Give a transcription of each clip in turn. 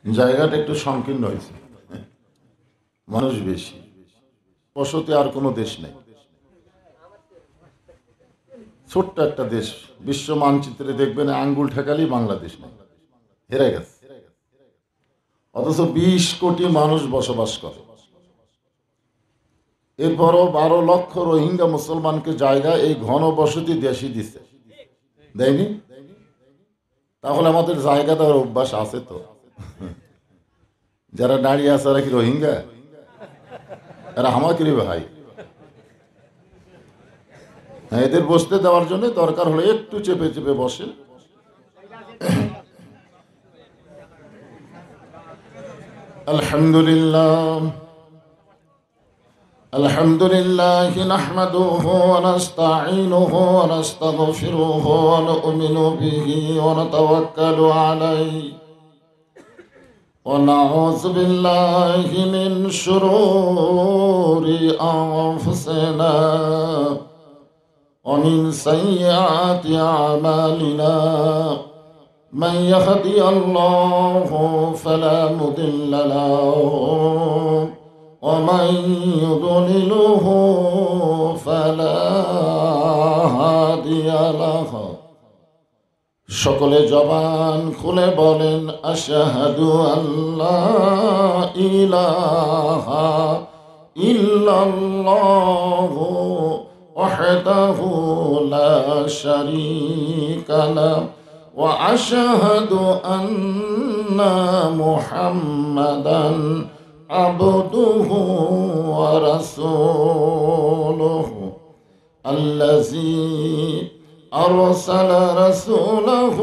জায়গাটা একটু সংকীর্ণ হয়েছে, মানুষ বেশি, বসতি আর কোনো দেশ নেই, ছোট্ট একটা দেশ। বিশ্ব মানচিত্রে দেখবেন আঙ্গুল ঠেকালি বাংলাদেশ নেই, হেরে গেছে। অথচ 20 কোটি মানুষ বসবাস করে। এরপরও 12 লক্ষ রোহিঙ্গা মুসলমানকে জায়গা এই ঘন বসতি দেশই দিচ্ছে, দেয়নি? তাহলে আমাদের জায়গা দেওয়ার অভ্যাস আছে তো। যারা দাঁড়িয়ে আছে এরা কি রোহিঙ্গা? এরা হামাকিরি ভাই। হ্যাঁ, এদের বসতে দেওয়ার জন্য দরকার হলে একটু চেপে চেপে বসেন। আলহামদুলিল্লাহ আলহামদুলিল্লাহ নাহমাদুহু ওয়া নাস্তাঈনুহু ওয়া নাস্তাগফিরুহু ওয়া নু'মিনু বিহি ওয়া নাতাওয়াক্কালু আলাইহি ওয়া নাউযু বিল্লাহি মিন শুরুরি আনফুসিনা ওয়া মিন সাইয়্যাতি আ'মালিনা من يهدي الله فلا مضل له ومن يضلله فلا هادي له সকলে জবান খুলে বলেন আশহাদু আল্লা ইলাহা ইল্লাল্লাহু ওয়াহদাহু লা শারীকা লাহু وأشهد أن محمدا عبده ورسوله الذي أرسل رسوله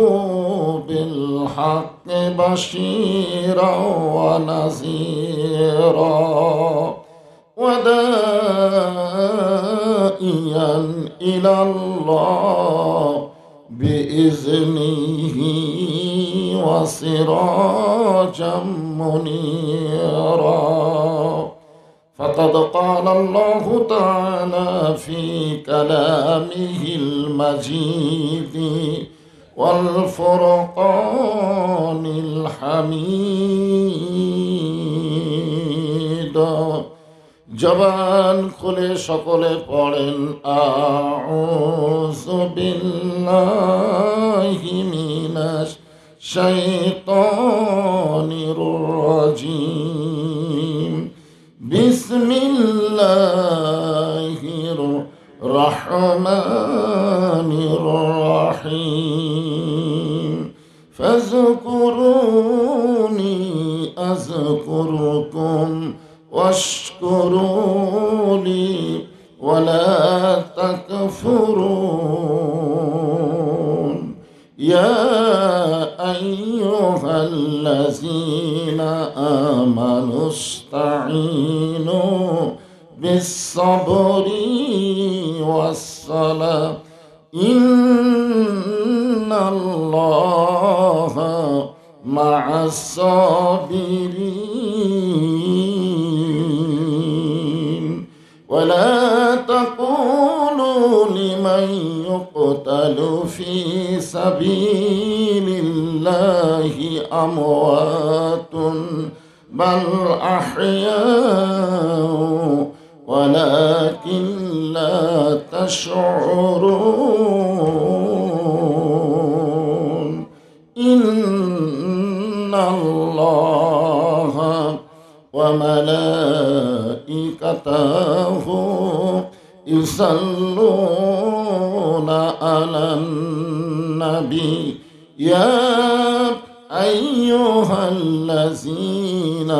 بالحق بشيرا ونذيرا وداعيا إلى الله بإذنه وسراجا منيرا فقد قال الله تعالى في كلامه المجيد والفرقان الحميد জবান খুলে সকলে পড়েন আউযু বিল্লাহি মিনাশ শাইতানির রাজীম বিসমিল্লাহির রহমানির রহিম ফাযকুরুনি আযকুরুকুম واشكروا لي ولا تكفرون يا أيها الذين آمنوا استعينوا بالصبر والصلاة إن الله مع الصابرين ولا تقولوا لمن يقتل في سبيل الله أموات بل أحياء ولكن لا تشعرون إن الله وملائكته يصلون على النبي يا أيها الذين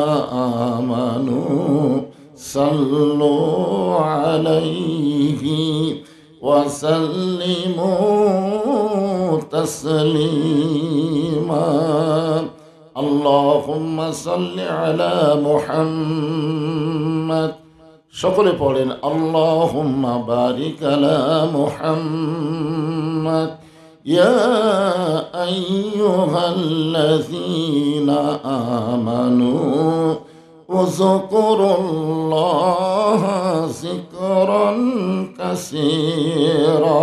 آمنوا صلوا عليه وسلموا تسليما اللهم صل على محمد সকলে পড়েন আল্লাহুম্মা বারিক আলা মুহাম্মাদ ইয়া আইয়ুহাল্লাযীনা আমানু উযকুরুল্লাহা যিকরান কাসীরা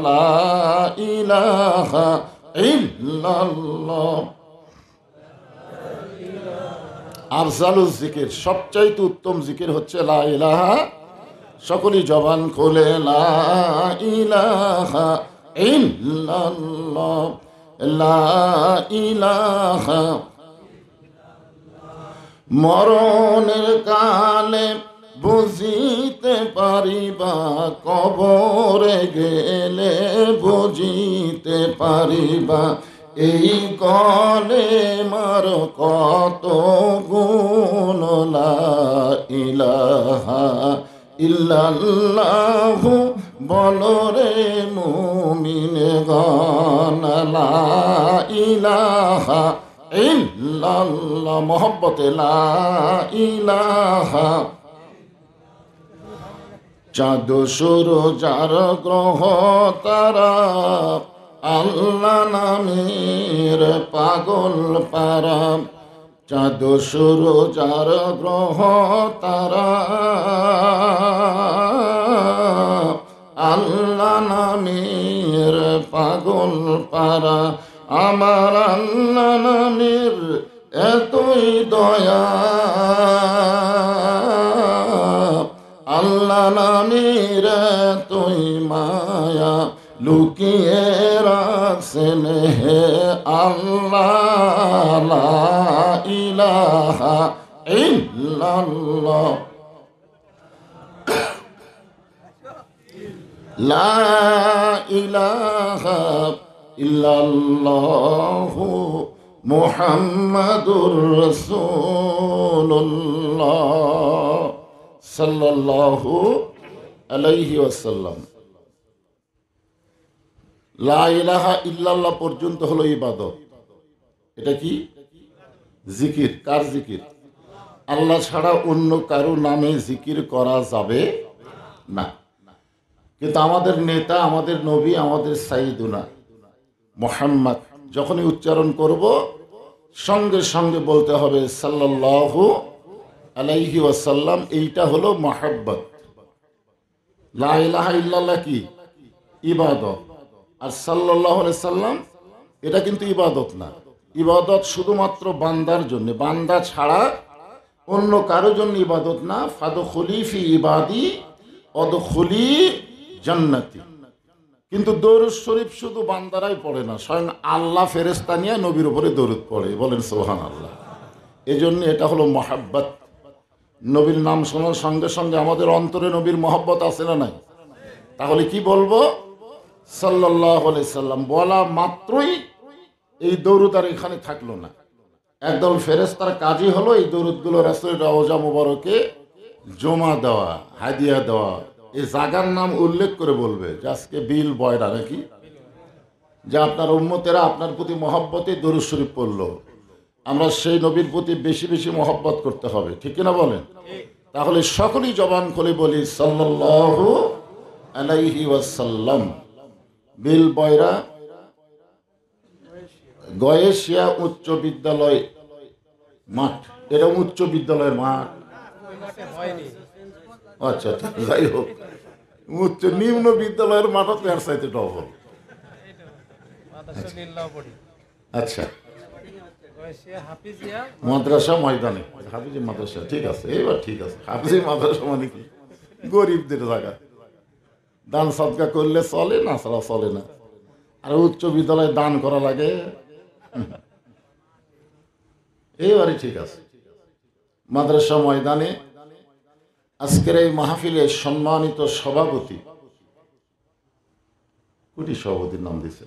লা ইলাহা ইল্লাল্লাহ আফজালুল জিকির, সবচাইতে উত্তম জিকির হচ্ছে লা ইলাহা। সকলেই জবান খোলে লা ইলাহা ইল্লাল্লাহ, লা ইলাহা। মরণের কালে বুঝিতে পারিবা, কবরে গেলে বুঝিতে পারিবা, এই কলে মার কত গুণ, লা ইলাহা ইল্লাল্লাহু বলো রে মুমিনগণ, লা ইলাহা ইল্লাল্লাহ, মোহব্বতে লা ইলাহা। চাঁদ সূরজার গ্রহ তারা, আল্লাহ নামের পাগল পারা। চাঁদ সূরজার গ্রহ তারা, আল্লাহ নামের পাগল পারা। আমার আল্লাহ নামের এতই দয়া, আল্লাহ নামের এতই মায়া, লুকিয়ে রাখছেন হে আল্লাহ, লা ইলাহা ইল্লাল্লাহ, লা ইলাহা ইল্লাল্লাহু মুহাম্মাদুর রাসূলুল্লাহ সাল্লাল্লাহু আলাইহি ওয়াসাল্লাম। লা ইলাহা ইল্লাল্লাহ পর্যন্ত হলো ইবাদত। এটা কি জিকির? কার জিকির? আল্লাহ ছাড়া অন্য কারো নামে জিকির করা যাবে না। কিন্তু আমাদের নেতা, আমাদের নবী, আমাদের সাইয়্যিদুনা মুহাম্মদ যখনই উচ্চারণ করব সঙ্গে সঙ্গে বলতে হবে সাল্লাল্লাহু আলাইহি ওয়াসাল্লাম। এইটা হলো মহব্বত। লা ইলাহা ইল্লাল্লাহ কি? ইবাদত। আর সাল্লাল্লাহু আলাইহি সাল্লাম এটা কিন্তু ইবাদত না। ইবাদত শুধুমাত্র বান্দার জন্য, বান্দা ছাড়া অন্য কারো জন্য ইবাদত না। ফাদখুলি ফি ইবাদি অদখুলি জান্নাতি। কিন্তু দরুদ শরীফ শুধু বান্দারাই পড়ে না, স্বয়ং আল্লাহ ফেরেশতা নিয়ে নবীর উপরে দরুদ পড়ে। বলেন সুবহানাল্লাহ। এজন্য এটা হলো মহব্বত। নবীর নাম শোনার সঙ্গে সঙ্গে আমাদের অন্তরে নবীর মহব্বত আছে না নাই? তাহলে কি বলবো? সাল্লাল্লাহু আলাইহি সাল্লাম বলা মাত্রই এই দরুদ আর এখানে থাকলো না। একদল ফেরেশতার কাজই হলো এই দরুদগুলো রাসূলের রওজা মুবারকে জমা দেওয়া, হাদিয়া দেওয়া। এই জায়গার নাম উল্লেখ করে বলবে যে আজকে বিল বয়রা নাকি, যে আপনার উম্মতেরা আপনার প্রতি মহব্বতে দরুদ শরীফ পড়লো। আমরা সেই নবীর প্রতি বেশি বেশি মহব্বত করতে হবে, ঠিক কিনা বলেন? তাহলে সকলেই জবান খুলে বলি সাল্লাল্লাহু আলাইহি ওয়াসাল্লাম। বিল বয়রা গয়েশিয়া উচ্চ বিদ্যালয় মাঠ, এটা উচ্চ বিদ্যালয়ের মাঠ। আচ্ছা আচ্ছা, যাই হোক, উচ্চ নিম্ন বিদ্যালয়ের মাঠও তো এর চাইতে ডবল। আচ্ছা, মাদ্রাসা ময়দানে, হাফিজি মাদ্রাসা, ঠিক আছে, এবার ঠিক আছে। হাফিজি মাদ্রাসা মানে কি? গরিবদের জায়গা। দান সদকা করলে চলে, না ছাড়া চলে না। আর উচ্চ বিদ্যালয়ে দান করা লাগে, এইবারে ঠিক আছে। মাদ্রাসা ময়দানে আজকের এই মাহফিলে সম্মানিত সভাপতি, কোটি সভাপতির নাম দিছে,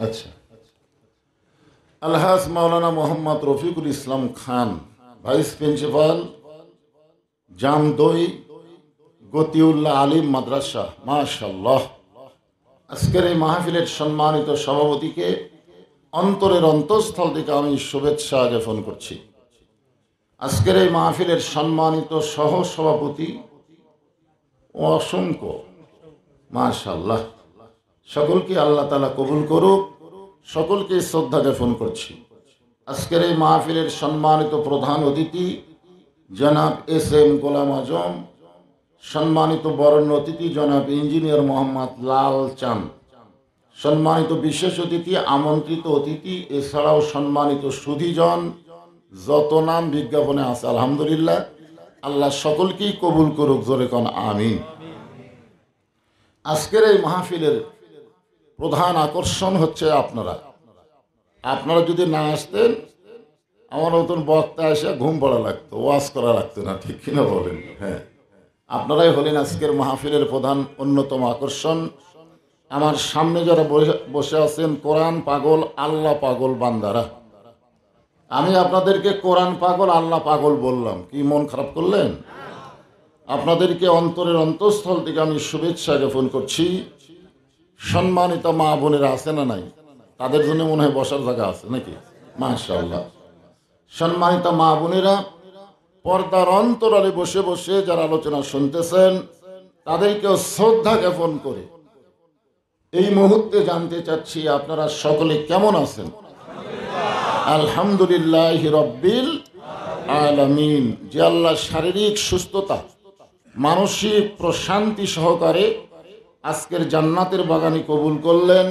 আচ্ছা, আলহাজ মাওলানা মোহাম্মদ রফিকুল ইসলাম খান, ভাইস প্রিন্সিপাল, জামদই গতিউল্লাহ আলিম মাদ্রাসা, মাশাআল্লাহ। আজকের এই মাহফিলের সম্মানিত সভাপতিকে অন্তরের অন্তঃস্থল থেকে আমি শুভেচ্ছা জ্ঞাপন করছি। আজকের এই মাহফিলের সম্মানিত সহ সভাপতি অসংখ্য, মাশাআল্লাহ। সকলকে আল্লাহ তাআলা কবুল করুক, সকলকে শ্রদ্ধা জ্ঞাপন করছি। আজকের এই মাহফিলের সম্মানিত প্রধান অতিথি জনাব এস.এম. গোলাম আজম, সম্মানিত বরেণ্য অতিথি জনাব ইঞ্জিনিয়ার মোহাম্মদ লাল চাঁদ, সম্মানিত বিশেষ অতিথি, আমন্ত্রিত অতিথি, এছাড়াও সম্মানিত সুধীজন, যত নাম বিজ্ঞাপনে আছে আলহামদুলিল্লাহ, আল্লাহ সকলকেই কবুল করুক, জোরে কোন আমিন। আজকের এই মাহফিলের প্রধান আকর্ষণ হচ্ছে আপনারা। আপনারা যদি না আসতেন, আমার মতন বক্তা এসে ঘুম পড়া লাগতো, ওয়াজ করা লাগতো না, ঠিক কিনা বলেন? হ্যাঁ, আপনারাই হলেন আজকের মাহফিলের প্রধান অন্যতম আকর্ষণ। আমার সামনে যারা বসে আছেন কোরআন পাগল, আল্লাহ পাগল বান্দারা, আমি আপনাদেরকে কোরআন পাগল, আল্লাহ পাগল বললাম, কি মন খারাপ করলেন? আপনাদেরকে অন্তরের অন্তঃস্থল থেকে আমি শুভেচ্ছা জ্ঞাপন করছি। সম্মানিত মা বোনেরা আছে না নাই? তাদের জন্য মনে হয় বসার জায়গা আছে নাকি? মাশাআল্লাহ। সম্মানিত মা বোনেরা, পর্দার অন্তরালে বসে বসে যারা আলোচনা শুনতেছেন, তাদেরকেও শ্রদ্ধা জ্ঞাপন করে এই মুহূর্তে জানতে চাচ্ছি আপনারা সকলে কেমন আছেন? আলহামদুলিল্লাহ রব্বিল আলামিন। যে আল্লাহ শারীরিক সুস্থতা, মানসিক প্রশান্তি সহকারে আজকের জান্নাতের বাগানে কবুল করলেন,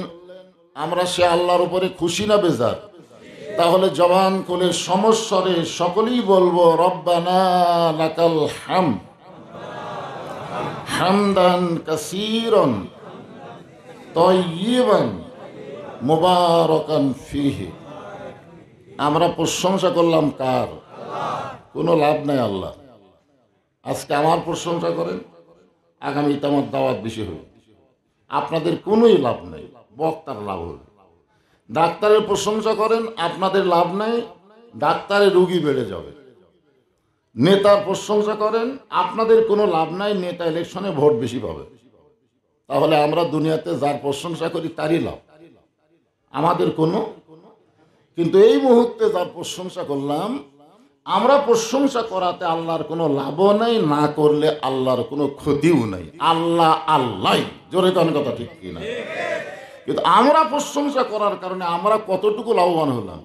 আমরা সে আল্লাহর উপরে খুশি না বেজার? তাহলে জবান খুলে সমস্বরে সকলেই বলবো রব্বানা লাকাল হামদ হামদান কাসীরান তাইয়িবান মুবারাকান ফীহি। আমরা প্রশংসা করলাম কার? কোনো লাভ নাই আল্লাহ। আজকে আমার প্রশংসা করেন, আগামীতে আমার দাওয়াত বেশি হবে, আপনাদের কোনোই লাভ নাই, বক্তার লাভ হবে। ডাক্তারের প্রশংসা করেন, আপনাদের লাভ নাই, ডাক্তারের রুগী বেড়ে যাবে। নেতার প্রশংসা করেন, আপনাদের কোনো লাভ নাই, নেতা ইলেকশনে ভোট বেশি পাবে। তাহলে আমরা দুনিয়াতে যার প্রশংসা করি তারই লাভ, আমাদের কোনো। কিন্তু এই মুহূর্তে যার প্রশংসা করলাম, আমরা প্রশংসা করাতে আল্লাহর কোনো লাভও নাই, না করলে আল্লাহর কোনো ক্ষতিও নাই। আল্লাহ আল্লাহ, জোরে কোন কথা ঠিক কিনা? কিন্তু আমরা প্রশংসা করার কারণে আমরা কতটুকু লাভবান হলাম?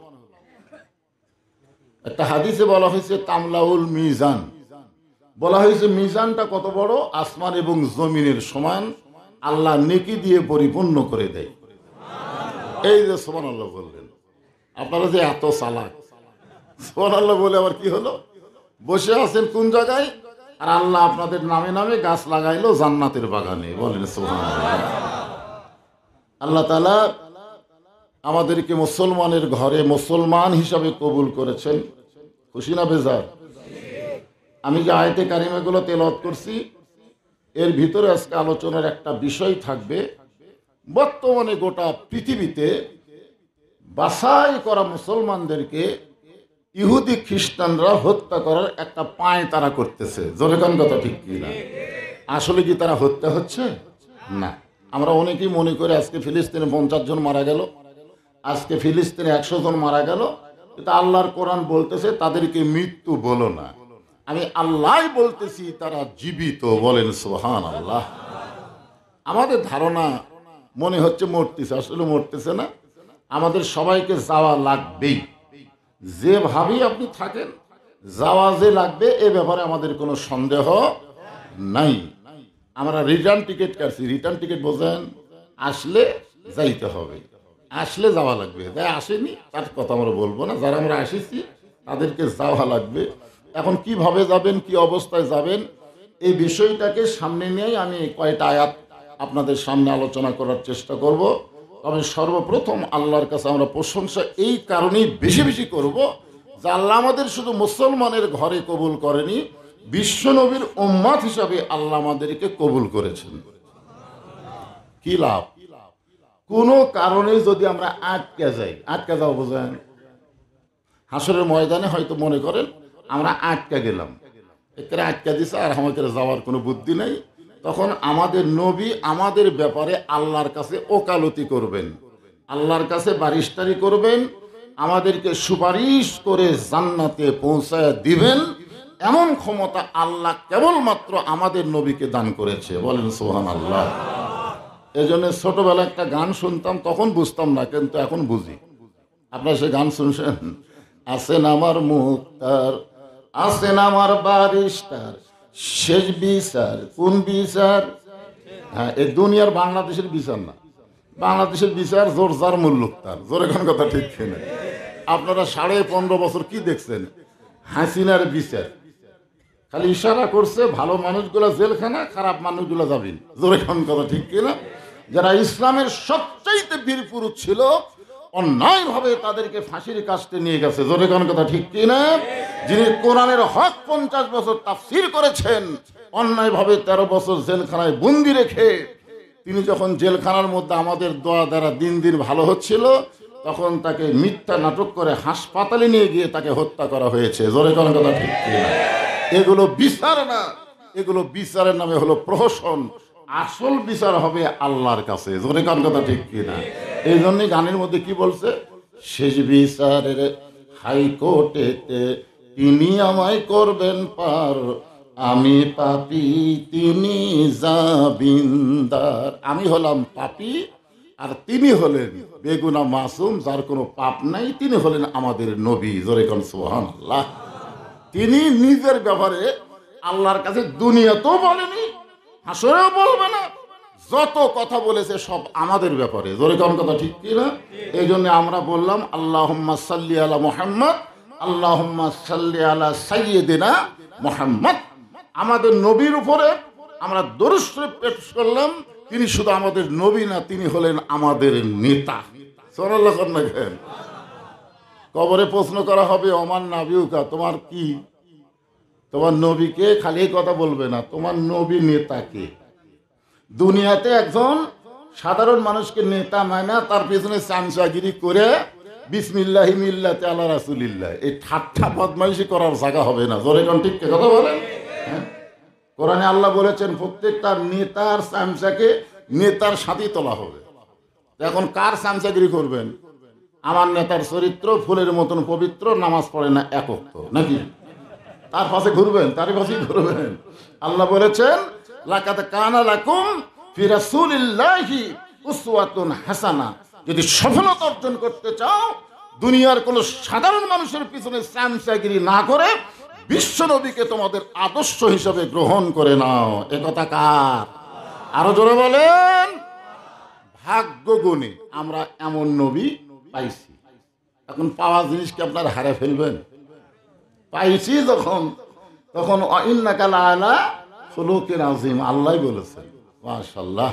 একটা হাদিসে বলা হয়েছে তামলাউল মিজান, বলা হয়েছে মিজানটা কত বড়? আসমান এবং জমিনের সমান, আল্লাহ নেকি দিয়ে পরিপূর্ণ করে দেয়। এই যে সুবহানাল্লাহ বললেন, আপনারা যে এত চালাক, সুবহানাল্লাহ বলে আবার কি হলো? বসে আছেন কোন জায়গায়, আর আল্লাহ আপনাদের নামে নামে গাছ লাগাইলো জান্নাতের বাগানে। বলেন সুবহানাল্লাহ। আল্লাহ তাআলা আমাদেরকে মুসলমানের ঘরে মুসলমান হিসাবে কবুল করেছেন, খুশি না বেজার? আমি যে আয়াতে কারিমাগুলো তেলাওয়াত করছি, এর ভিতরে আজকে আলোচনার একটা বিষয় থাকবে। বর্তমানে গোটা পৃথিবীতে বাছাই করা মুসলমানদেরকে ইহুদি খ্রিস্টানরা হত্যা করার একটা পায় তারা করতেছে। জোরে কোন কথা ঠিক কিনা? আসলে কি তারা হত্যা হচ্ছে? না। আমরা অনেকেই মনে করি আজকে ফিলিস্তিনে 50 জন মারা গেল, আজকে ফিলিস্তিনে 100 জন মারা গেল, কিন্তু আল্লাহর কোরআন বলতেছে তাদেরকে মৃত্যু বলো না, আমি আল্লাহ বলতেছি তারা জীবিত। বলেন সুবহানাল্লাহ। আমাদের ধারণা মনে হচ্ছে মরতেছে, আসলে মরতেছে না। আমাদের সবাইকে যাওয়া লাগবেই, যেভাবেই আপনি থাকেন যাওয়া যে লাগবে, এ ব্যাপারে আমাদের কোনো সন্দেহ নাই। আমরা রিটার্ন টিকিট কাটছি, রিটার্ন টিকিট বোঝেন, আসলে যাইতে হবে, আসলে যাওয়া লাগবে। যাই আসেনি তার কথা আমরা বলবো না, যারা আমরা আসিছি তাদেরকে যাওয়া লাগবে। এখন কিভাবে যাবেন, কি অবস্থায় যাবেন, এই বিষয়টাকে সামনে নিয়েই আমি কয়েকটা আয়াত আপনাদের সামনে আলোচনা করার চেষ্টা করব। তবে সর্বপ্রথম আল্লাহর কাছে আমরা প্রশংসা এই কারণেই বেশি বেশি করব যে আল্লাহ আমাদের শুধু মুসলমানের ঘরে কবুল করেনি, বিশ্বনবীর উম্মত হিসাবে আল্লাহ আমাদেরকে কবুল করেছেন। কি লাভ? কোনো কারণে যদি আমরা আটকে যাই, আটকে যাও বোঝেন, হাসরের ময়দানে হয়তো মনে করেন আমরা আটকে গেলাম, একে আটকে দিছে আর আমাদের যাওয়ার কোনো বুদ্ধি নেই, তখন আমাদের নবী আমাদের ব্যাপারে আল্লাহর কাছে ওকালতি করবেন, আল্লাহর কাছে বারিশতারি করবেন, আমাদেরকে সুপারিশ করে জান্নাতে পৌঁছায় দিবেন। এমন ক্ষমতা আল্লাহ কেবলমাত্র আমাদের নবীকে দান করেছে। বলেন সুবহানাল্লাহ। এই জন্য ছোটবেলায় একটা গান শুনতাম, তখন বুঝতাম না, কিন্তু এখন বুঝি। আপনারা সে গান শুনছেন? আছেন আমার মুক্তার, আছেন আমার বারিশতার, শেষ বিচার কোন বিচার? হ্যাঁ, এই দুনিয়ার বাংলাদেশের বিচার না, বাংলাদেশের বিচার জোর যার মুল্লুক তার, জোরে কোন কথা ঠিক কিনা? আপনারা 15.5 বছর কি দেখছেন? হাসিনার বিচার খালি ইশারা করছে, ভালো মানুষগুলো জেলখানা, খারাপ মানুষগুলো যাবেন, জোরে কোন কথা ঠিক কিনা? যারা ইসলামের সবচাইতে বীর পুরুষ ছিল অন্যায় ভাবে তাদেরকে ফাঁসির কাস্টে নিয়ে গেছে, জোরে কোন কথা ঠিক কিনা? যিনি কোরআনের হক 50 বছর তাফসীর করেছেন, অন্যায় ভাবে 13 বছর জেলখানায় বন্দি রেখে তিনি যখন জেলখানার মধ্যে আমাদের দোয়া দ্বারা দিন দিন ভালো হচ্ছিল, তখন তাকে মিথ্যা নাটক করে হাসপাতালে নিয়ে গিয়ে তাকে হত্যা করা হয়েছে, জোরে কোন কথা ঠিক কিনা? এগুলো বিচার না, এগুলো বিচারের নামে হলো প্রহসন। আসল বিচার হবে আল্লাহর কাছে, জোরে কোন কথা ঠিক কিনা? এই জন্যই গানের মধ্যে কি বলছে? শেষ বিচারের হাইকোর্টেতে তিনি আমায় করবেন পার, আমি পাপী তিনি জামিনদার। আমি হলাম পাপী আর তিনি হলেন বেগুনা মাসুম, যার কোনো পাপ নাই, তিনি হলেন আমাদের নবী, জোরে কোন সুবহানাল্লাহ। তিনি নিজের ব্যাপারে আল্লাহর কাছে দুনিয়াতেও বলেনি, হাসরেও বলবে না, যত কথা বলেছে সব আমাদের ব্যাপারে, জোরে কোন কথা ঠিক কিনা? এই জন্য আমরা বললাম আল্লাহুম্মা সাল্লি আলা মুহাম্মদ, আল্লাহুম্মা সাল্লি আলা সাইয়্যিদিনা মুহাম্মদ। আমাদের নবীর উপরে আমরা দরুদ শরীফ পেশ করলাম। তিনি শুধু আমাদের নবী না, তিনি হলেন আমাদের নেতা। সুবহানাল্লাহ। কবরে প্রশ্ন করা হবে, ওমান নাবিউকা, তোমার কি, তোমার নবীকে? খালি কথা বলবে না, তোমার নবী নেতাকে। দুনিয়াতে একজন সাধারণ মানুষকে নেতা মানা, তার পেছনে চামচাগিরি করে বিসমিল্লাহি মিল্লাতে আলা রাসূলিল্লাহ, এই ঠাট্টা বদমাইশি করার জায়গা হবে না, জোরে কোন ঠিক কথা বলেন? কোরআনে আল্লাহ বলেছেন প্রত্যেকটা নেতার চামচাকে নেতার সাথে তোলা হবে। এখন কার চামচাগিরি করবেন? আমার নেতার চরিত্র ফুলের মতন পবিত্র, নামাজ পড়ে না এক ওয়াক্ত, নাকি তার পাশে ঘুরবেন? তার পাশেই ঘুরবেন। আল্লাহ বলেছেন লাকাদ কানা লাকুম ফি রাসূলিল্লাহি উসওয়াতুন হাসানা। যদি সফলতা অর্জন করতে চাও, দুনিয়ার কোন সাধারণ মানুষের পিছনে চামচাগিরি না করে বিশ্ব নবীকে তোমাদের আদর্শ হিসাবে গ্রহণ করে নাও। একথা কার? আরো জোরে বলেন। ভাগ্য গুণে আমরা এমন নবী পাইছি। এখন পাওয়া জিনিসকে আপনার হারে ফেলবেন? পাইছি যখন, তখন ইন্নাকা লাআলা খুলুকিন আযীম, আল্লাহ বলেছেন। মাশাআল্লাহ,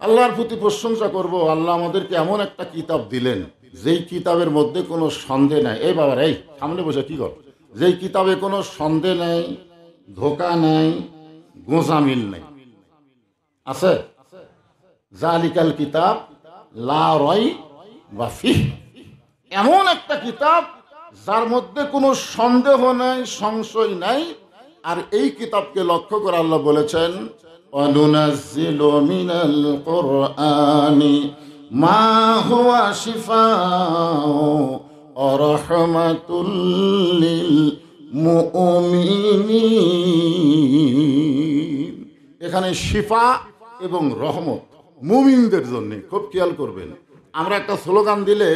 আল্লাহর প্রতি প্রশংসা করব। আল্লাহ আমাদেরকে এমন একটা কিতাব দিলেন, যেই কিতাবের মধ্যে কোনো সন্দেহ নাই। এই বাবার, এই সামনে বসে কি কর? যেই কিতাবে কোনো সন্দেহ নাই, ধোকা নাই, গোঁজামিল নাই। আছে? জালিকাল কিতাব লা রাইবা ফিহ, এমন একটা কিতাব যার মধ্যে কোনো সন্দেহ নাই, সংশয় নাই। আর এই কিতাবকে লক্ষ্য করে আল্লাহ বলেছেন অনুনাজ্জিলু মিনাল কুরআনি মা হুয়া শিফাউ ওয়া রাহমাতুল লিল মুমিনিন। এখানে শিফা এবং রহমত মুমিনদের জন্য। খুব খেয়াল করবেন, আমরা একটা স্লোগান দিলে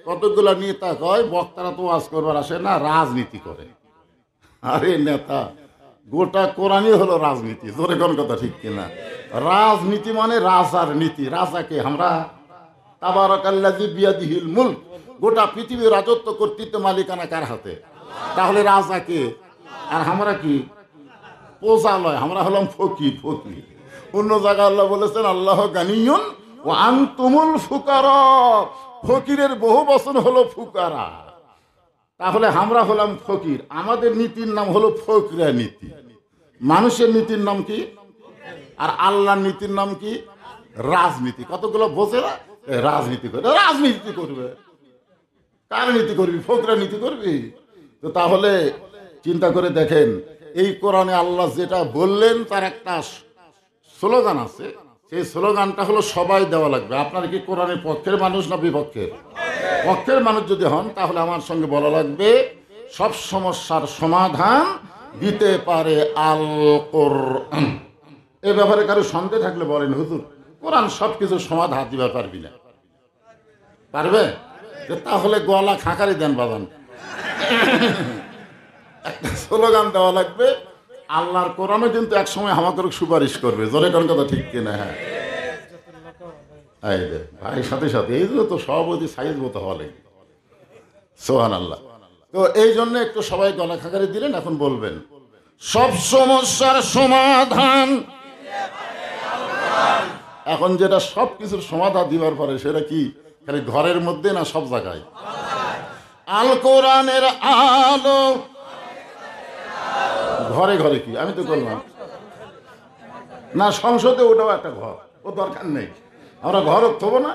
কতগুলা নেতা কয় বক্তারা তো ওয়াজ করবার আসে না, রাজনীতি করে। আরে নেতা, গোটা কোরআনই হলো রাজনীতি, জোরে কোন কথা ঠিক কিনা? রাজনীতি মানে রাজার নীতি। রাজাকে আমরা তাবারাকাল্লাযী বিয়াদিহিল মুলক, গোটা পৃথিবীর রাজত্ব কর্তৃত্ব মালিকানা কার হাতে? তাহলে রাজাকে। আর আমরা কি? পোষালয়, আমরা হলাম ফকির। ফকির অন্য জায়গায় আল্লাহ বলেছেন আল্লাহ গানিয়ুন ওয়া আনতুমুল ফুকারা, ফকিরের বহু বচন হলো ফুকারা। তাহলে আমরা হলাম ফকির। আমাদের নীতির নাম হলো ফকরা নীতি। মানুষের নীতির নাম কি? আর আল্লাহর নীতির নাম কি? রাজনীতি। কতগুলো বোঝে না? রাজনীতি করে। রাজনীতি করবে কার নীতি করবি? ফকরা নীতি করবি? তো তাহলে চিন্তা করে দেখেন, এই কোরআনে আল্লাহ যেটা বললেন তার একটা স্লোগান আছে। সেই স্লোগানটা হলো সবাই দেওয়া লাগবে। আপনার কি কোরআনের পক্ষের মানুষ না বিপক্ষের? পক্ষের মানুষ যদি হন তাহলে আমার সঙ্গে বলা লাগবে সব সমস্যার সমাধান দিতে পারে আল কোরআন। এ ব্যাপারে কারো সন্দেহ থাকলে বলেন হুজুর কোরআন সব কিছু সমাধান দিতে পারবি না? পারবে? তাহলে গলা খাঁকারি দেন বাজান। একটা স্লোগান দেওয়া লাগবে, আল্লাহর কোরআনও কিন্তু এক সময় আমাকে সুপারিশ করবে, জোরে কোন কথা ঠিক কিনা? হ্যাঁ, এই যে ভাই সাথে সাথে এই তো সব ওই সাইজ মতো হওয়া লাগে। সোহান আল্লাহ। তো এই জন্য একটু সবাই গলা খাকারি দিলেন, এখন বলবেন সব সমস্যার সমাধান। এখন যেটা সব কিছুর সমাধান দিবার পরে সেটা কি খালি ঘরের মধ্যে না সব জায়গায়? আল কোরআনের আলো ঘরে ঘরে কি আমি তো করলাম না, সংসদে ওটাও একটা ঘর, ও দরকার নেই। আমরা ঘর থবো না,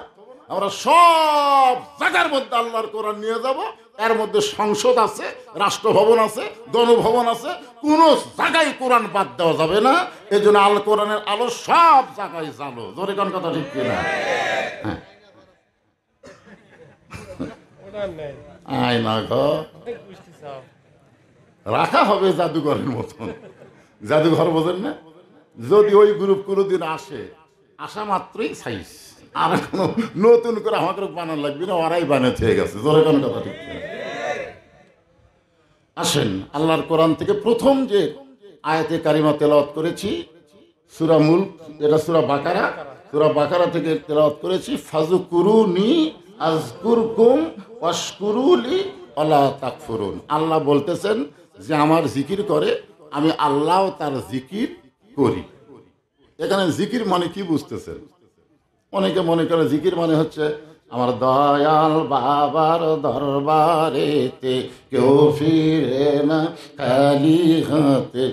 আমরা সব জায়গার মধ্যে আল্লাহর কোরআন নিয়ে যাব। এর মধ্যে সংসদ আছে, রাষ্ট্রভবন আছে, গণভবন আছে, কোন জায়গায় কোরআন বাদ দেওয়া যাবে না। এই জন্য আল কোরআনের আলো সব জায়গায় জ্বালো। জোরে কোন কথা ঠিক কিনা? হ্যাঁ, আয় না ঘর রাখা হবে জাদুঘরের মতন। জাদুঘর বোঝেন না? যদি ওই গ্রুপ কোনোদিন আসে, আসা মাত্রই সাইজ, আর কোনো নতুন করে আমাকে বানানো লাগবে না, ওরাই বানিয়ে থেকে গেছে। জোরে কোন কথা ঠিক কিনা? আসেন, আল্লাহর কোরআন থেকে প্রথম যে আয়াতে কারিমা তেলাওয়াত করেছি সূরা মুলক, এটা সূরা বাকারা। সূরা বাকারা থেকে তেলাওয়াত করেছি ফাযকুরুনি আযকুরকুম ওয়াশকুরুলি ওয়ালা তাকফুরুন। আল্লাহ বলতেছেন যে আমার জিকির করে, আমি আল্লাহও তার জিকির করি। এখানে জিকির মানে কি বুঝতেছেন? অনেকে মনে করে জিকির মানে হচ্ছে আমার দয়াল বাবার দরবারেতে কেউ ফিরে না খালি হাতে।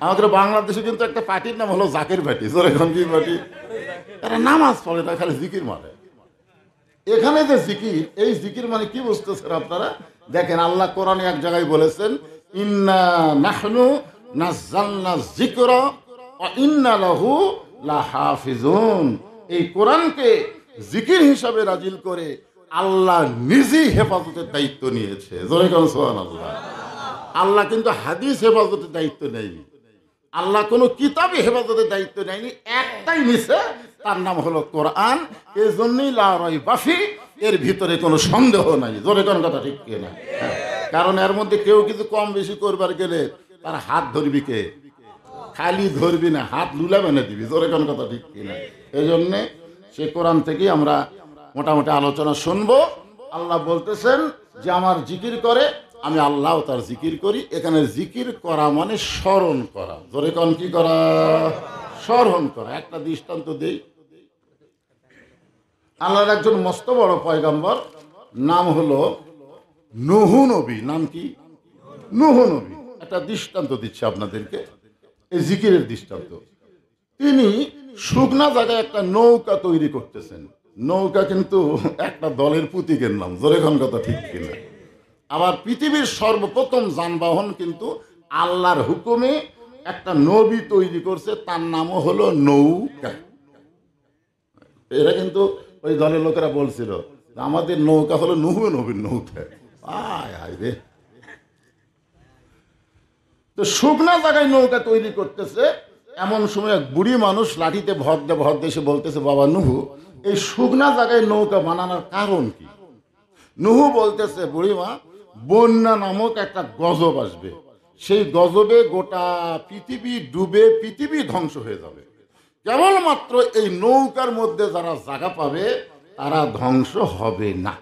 আমাদের বাংলাদেশে কিন্তু একটা পার্টির নাম হলো জাকির পার্টি। এখন কি পার্টি? তারা নামাজ পড়ে না, খালি জিকির মানে। এখানে যে জিকির, এই জিকির মানে কি বুঝতেছেন আপনারা? দেখেন, আল্লাহ কোরআনে এক জায়গায় বলেছেন ইন্না নাহনু নাযালনা যিকরা ওয়া ইন্না লাহু লাহাফিজুন। এই কোরআনকে জিকির হিসাবে নাজিল করে আল্লাহ নিজেই হেফাজতের দায়িত্ব নিয়েছে। জোরে কোন সুবহানাল্লাহ। আল্লাহ কিন্তু হাদিস হেফাজতের দায়িত্ব নেয়নি, আল্লাহ কোনো কিতাবে হেফাজতের দায়িত্ব নেয়নি, একটাই নিছে, তার নাম হলো কোরআন। এই জন্যই লা রাইবা ফি, এর ভিতরে কোনো সন্দেহ নাই। জোরে কোন কথা ঠিক কিনা? কারণ এর মধ্যে কেউ কিছু কম বেশি করবার গেলে তার হাত ধরবি কে? খালি ধরবি না, হাত লুলা বেনে দিবি। জোরে কোন কথা ঠিক কিনা? এই জন্যে সে কোরআন থেকেই আমরা মোটামুটি আলোচনা শুনবো। আল্লাহ বলতেছেন যে আমার জিকির করে, আমি আল্লাহ তার জিকির করি। এখানে জিকির করা মানে স্মরণ করা। জোরে কোন কি করা? স্মরণ করা। একটা দৃষ্টান্ত দেই। আল্লাহর একজন মস্ত বড় পয়গম্বর, নাম হলো নূহ নবী। নাম কি? নূহ নবী। একটা দৃষ্টান্ত দিচ্ছে আপনাদেরকে, এই জিকিরের দৃষ্টান্ত। তিনি শুকনা জায়গায় একটা নৌকা তৈরি করতেছেন। নৌকা কিন্তু একটা দলের প্রতীকের নাম। জোরে কোন কথা ঠিক কিনা? আবার পৃথিবীর সর্বপ্রথম যানবাহন কিন্তু আল্লাহর হুকুমে একটা নবী তৈরি করছে, তার নামও হলো নৌকা। এরা কিন্তু ওই দলের লোকেরা বলছিল আমাদের নৌকা হলো নূহ নবীর নৌকা। আয় আয় রে। তো শুকনা জায়গায় নৌকা তৈরি করতেছে, এমন সময় এক বুড়ি মানুষ লাঠিতে ভর দিয়ে এসে বলতেছে, বাবা নূহ, এই শুকনা জায়গায় নৌকা বানানোর কারণ কি? নূহ বলতেছে, বুড়িমা, বন্যা নামক একটা গজব আসবে, সেই গজবে গোটা পৃথিবী ডুবে পৃথিবী ধ্বংস হয়ে যাবে। কেবলমাত্র এই নৌকার মধ্যে যারা জায়গা পাবে তারা ধ্বংস হবে না।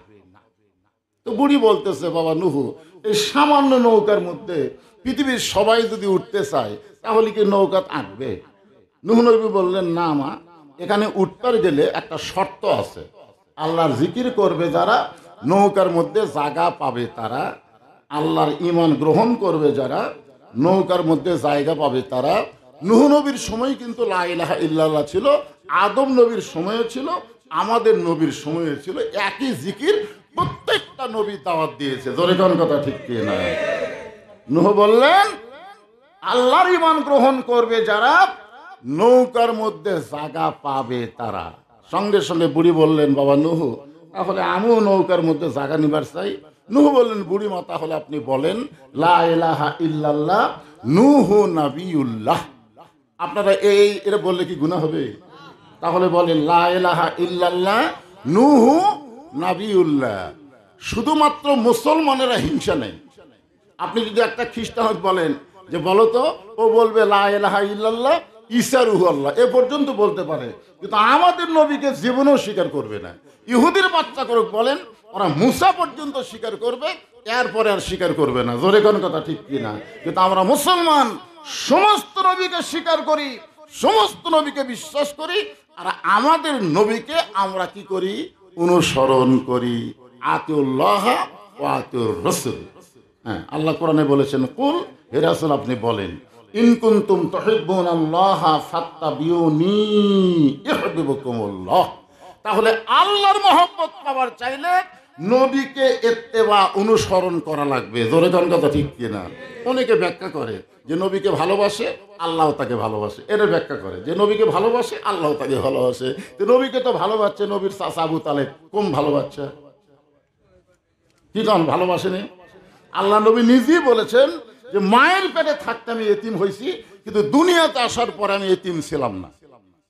তো বুড়ি বলতেছে, বাবা নূহ, এই সামান্য নৌকার মধ্যে পৃথিবীর সবাই যদি উঠতে চায় তাহলে কি নৌকা আঁকবে? নূহ নবী বললেন, না মা, এখানে উঠতে গেলে একটা শর্ত আছে। আল্লাহর জিকির করবে যারা, নৌকার মধ্যে জায়গা পাবে তারা, আল্লাহর ঈমান গ্রহণ করবে যারা, নৌকার মধ্যে জায়গা পাবে তারা। নূহ নবীর সময় কিন্তু লা ইলাহা ইল্লাল্লাহ ছিল, আদম নবীর সময়ও ছিল, আমাদের নবীর সময়ও ছিল। একই জিকির প্রত্যেকটা নবী দাওয়াত দিয়েছে। জোরে কোন কথা ঠিক কি না? নূহ বললেন, আল্লাহর ঈমান গ্রহণ করবে যারা, নৌকার মধ্যে জায়গা পাবে তারা। সঙ্গে সঙ্গে বুড়ি বললেন, বাবা নূহ, তাহলে আমিও নৌকার মধ্যে জায়গা নিবার চাই। নূহ বললেন, বুড়ি মা, তাহলে আপনি বলেন লা ইলাহা ইল্লাল্লাহ নূহ নাবিয়ুল্লাহ। আপনারা এটা বললে কি গুনাহ হবে? তাহলে বলেন লা ইলাহা ইল্লাল্লাহ নূহ নাবিয়ুল্লাহ। শুধুমাত্র মুসলমানেরা হিংসা নেই। আপনি যদি একটা খ্রিস্টান বলেন যে বলো তো, ও বলবে লা ইলাহা ইল্লাল্লাহ, ঈসা রুহু আল্লাহ এ পর্যন্ত বলতে পারে, কিন্তু আমাদের নবীকে জীবনেও স্বীকার করবে না। ইহুদির বাচ্চা করে বলেন, ওরা মুসা পর্যন্ত স্বীকার করবে, এরপরে আর স্বীকার করবে না। জোরে কোন কথা ঠিক কিনা? কিন্তু আমরা মুসলমান সমস্ত নবীকে স্বীকার করি, সমস্ত নবীকে বিশ্বাস করি, আর আমাদের নবীকে আমরা কি করি? অনুসরণ করি। আতিউল্লাহ ওয়া আতিউর রাসূল। হ্যাঁ, আল্লাহ কোরআনে বলেছেন, কুল, হে রাসূল আপনি বলেন, ইন কুনতুম তুহিব্বুনাল্লাহা ফাত্তাবিউনি ইউহিব্বুকুমুল্লাহ। তাহলে আল্লাহর মহব্বত পাওয়ার চাইলে নবীকে ইত্তেবা অনুসরণ করা লাগবে। জোরে কোন কথা ঠিক কিনা? অনেকে ব্যাখ্যা করে যে নবীকে ভালোবাসে আল্লাহ তাকে ভালোবাসে, এর ব্যাখ্যা করে যে নবীকে ভালোবাসে আল্লাহ তাকে ভালোবাসে। তো নবীকে তো ভালোবাসছে নবীর চাচা আবু তালেব, কম ভালোবাসছে কি কারণ? ভালোবাসেনি। আল্লাহ নবী নিজেই বলেছেন যে মায়ের পেটে থাকতে আমি এতিম হয়েছি, কিন্তু দুনিয়াতে আসার পরে আমি এতিম ছিলাম না।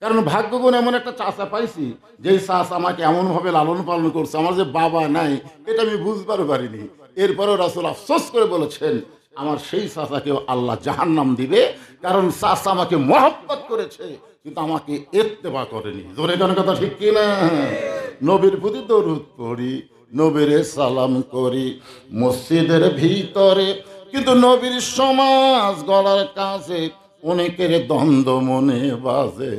কারণ ভাগ্যগুণ এমন একটা চাচা পাইছি, যেই চাচা আমাকে এমনভাবে লালন পালন করছে, আমার যে বাবা নাই এটা আমি বুঝবার পারিনি। এরপরেও রাসূল আফসোস করে বলেছেন, আমার সেই চাচাকেও আল্লাহ জাহান্নাম দিবে, কারণ চাচা আমাকে মহব্বত করেছে কিন্তু আমাকে ইত্তেবা করেনি। জোরে কোন কথা ঠিক কিনা? নবীর প্রতি দরুদ পড়ি, নবীরে সালাম করি মসজিদের ভিতরে, কিন্তু নবীর সমাজ গড়ার কাছে অনেকের দ্বন্দ্ব মনে বাজে।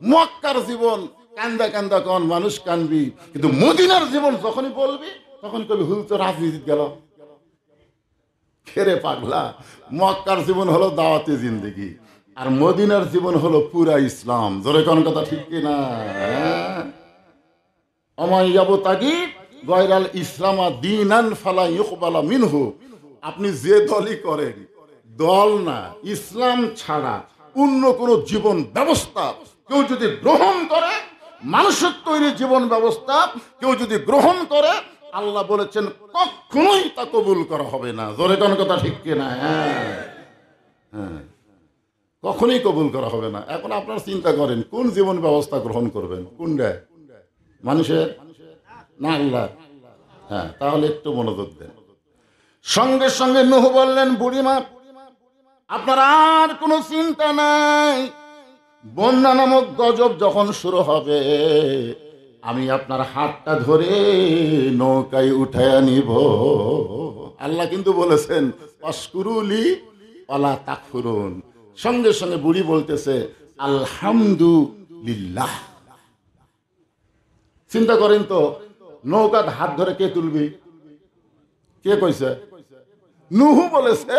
মক্কার জীবন কান্দা কান্দা কন মানুষ কানবি, কিন্তু মদিনার জীবন যখনই বলবি তখন কবি হুল তো রাজনীতি গেল। খেরে পাগলা, মক্কার জীবন হলো দাওয়াতি জিন্দেগি, আর মদিনার জীবন হলো পুরা ইসলাম। জোরে কোন কথা ঠিক কিনা? আমাইয়াবতাগি গয়রাল ইসলামা দীনান ফালা ইউকবালা মিনহু। আপনি যে দলই করেন, দল না, ইসলাম ছাড়া অন্য কোন জীবন ব্যবস্থা কেউ যদি গ্রহণ করে, মানুষের তৈরি জীবন ব্যবস্থা কেউ যদি গ্রহণ করে, আল্লাহ বলেছেন কখনোই তা কবুল করা হবে না। জোরে কোন কথা ঠিক কিনা? হ্যাঁ হ্যাঁ, কখনোই কবুল করা হবে না। এখন আপনারা চিন্তা করেন কোন জীবন ব্যবস্থা গ্রহণ করবেন? কোনটা? মানুষের না আল্লাহ? হ্যাঁ, তাহলে একটু মনোযোগ দেন। সঙ্গে সঙ্গে নূহ বললেন, বুড়িমা আপনার আর কোনো চিন্তা নাই, বন্যা নামক গজব যখন শুরু হবে আমি আপনার হাতটা ধরে নৌকায় উঠায় নিব। আল্লাহ কিন্তু বলেছেন অশকুরুলি ওয়ালা তাকফুরুন। সঙ্গে সঙ্গে বুড়ি বলতেছে আলহামদুলিল্লাহ। চিন্তা করেন তো, নৌকার হাত ধরে কে তুলবি? কে কইছে? নূহ বলেছে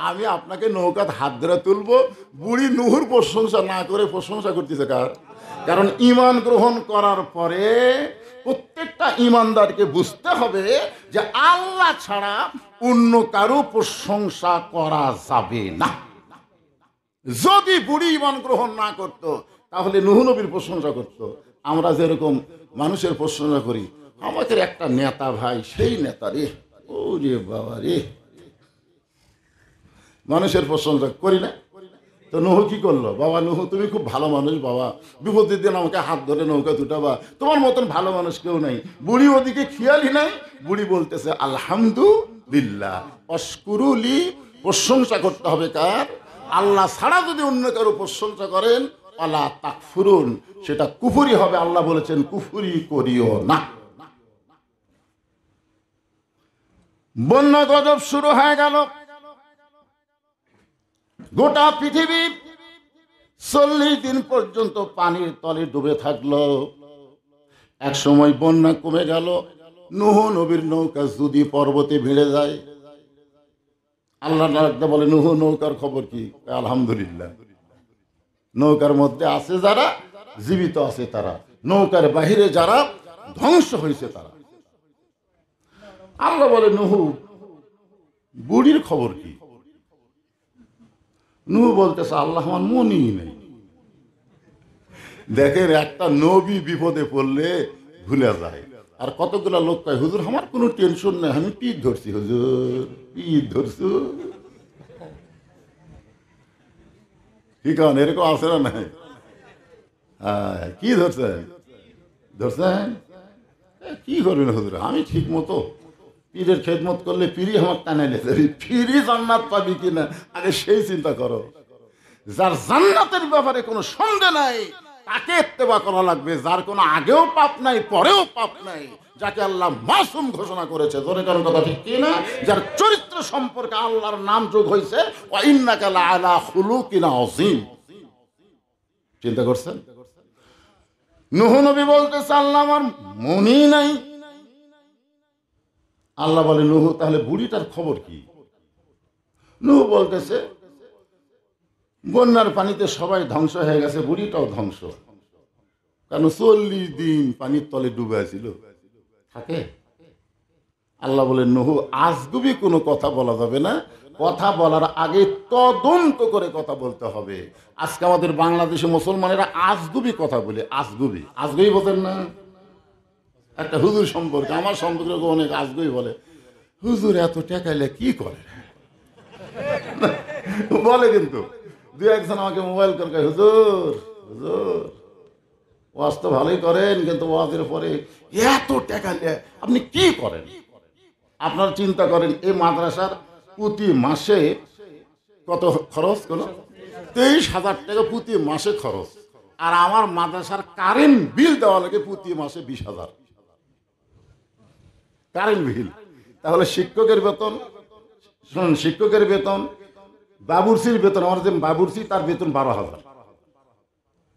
আমি আপনাকে নৌকার হাত ধরে তুলবো। বুড়ি নূহুর প্রশংসা না করে প্রশংসা করতেছে কার? কারণ ঈমান গ্রহণ করার পরে প্রত্যেকটা ঈমানদারকে বুঝতে হবে যে আল্লাহ ছাড়া অন্য কারো প্রশংসা করা যাবে না। যদি বুড়ি ঈমান গ্রহণ না করত তাহলে নূহ নবীর প্রশংসা করত। আমরা যেরকম মানুষের প্রশংসা করি, আমাদের একটা নেতা ভাই, সেই নেতা রে, ও রে বাবা রে, মানুষের প্রশংসা করি না। তো নূহ কি করলো? বাবা নূহ তুমি খুব ভালো মানুষ বাবা, বিপদের দিন আমাকে হাত ধরে নৌকা দুটাবা, তোমার মতন ভালো মানুষ কেউ নাই। বুড়ি ওদিকে খেয়ালই নাই, বুড়ি বলতেছে আলহামদুলিল্লাহ। অশকুরুলি, প্রশংসা করতে হবে কার? আল্লাহ ছাড়া যদি অন্য কারো প্রশংসা করেন ওয়ালা তাকফুরুন, সেটা কুফরি হবে। আল্লাহ বলেছেন কুফরি করিও না। বন্যা গজব শুরু হয়ে গেল, গোটা পৃথিবী 40 দিন পর্যন্ত পানির তলে ডুবে থাকলো। এক সময় বন্যা কমে গেল, নূহ নবীর নৌকা যদি পর্বতে ভিড়ে যায়, আল্লাহ বলে নূহ নৌকার খবর কি? আলহামদুলিল্লাহ। নৌকার মধ্যে আছে যারা জীবিত আছে তারা, নৌকার বাহিরে যারা ধ্বংস হয়েছে তারা। আল্লাহ বলে নূহ বুড়ির খবর কি? নূহ বলতেছে আল্লাহ আমার মনই নেই। দেখেন, একটা নবী বিপদে পড়লে ভুলে যায়। আর কতগুলা লোক কয় হুজুর আমার কোনো টেনশন নেই, আমি পিঠ ধরছি হুজুর, পিঠ ধরছু। ঠিক আছে, এরকম আছে না নাই? কি ধরছেন? ধরছেন কি করবেন হুজুর? আমি ঠিক মতো পীরের খেদমত করলে পীরই আমার টানাইলে যাবি, পীরই জান্নাত পাবি কিনা আগে সেই চিন্তা করো। যার জান্নাতের ব্যাপারে কোনো সন্দেহ নাই তাকে ইত্তেবা করা লাগবে, যার কোনো আগেও পাপ নাই পরেও পাপ নাই, যাকে আল্লাহ মাসুম ঘোষণা করেছে। জোরে কারণ কথা ঠিক কি না? যার চরিত্র সম্পর্কে আল্লাহর নাম যোগ হয়েছে ওয়া ইন্নাকা লাআলা খুলুকিন আযীম। চিন্তা করছেন? নূহ নবী বলতেছে আল্লাহ আমার মনই নাই। আল্লাহ বলে নূহ তাহলে বুড়িটার খবর কি? নূহ বলতেছে বন্যার পানিতে সবাই ধ্বংস হয়ে গেছে, বুড়িটাও ধ্বংস, কারণ 40 দিন পানির তলে ডুবে ছিল। থাকে? আল্লাহ বলেন নূহ আজগুবি কোনো কথা বলা যাবে না, কথা বলার আগে তদন্ত করে কথা বলতে হবে। আজকে আমাদের বাংলাদেশে মুসলমানেরা আজগুবি কথা বলে। আজগুবি আজগুবি বোঝেন না? একটা হুজুর সম্পর্কে, আমার সম্পর্কে অনেক আজগুবি বলে, হুজুর এত টাকাইলে কি করে বলে। কিন্তু দু একজন আমাকে মোবাইল করে, হুজুর হুজুর ওয়াজ তো ভালোই করেন, কিন্তু ওয়াজের পরে এত টাকা নেয়, আপনি কি করেন? আপনার চিন্তা করেন এই মাদ্রাসার প্রতি মাসে কত খরচ? কোনো 23,000 টাকা প্রতি মাসে খরচ, আর আমার মাদ্রাসার কারেন্ট বিল দেওয়া লাগে প্রতি মাসে 20,000 কারেন্ট বিল। তাহলে শিক্ষকের বেতন, শুনুন, শিক্ষকের বেতন, বাবুর্চির বেতন, আমার যে বাবুর্চি তার বেতন 12,000।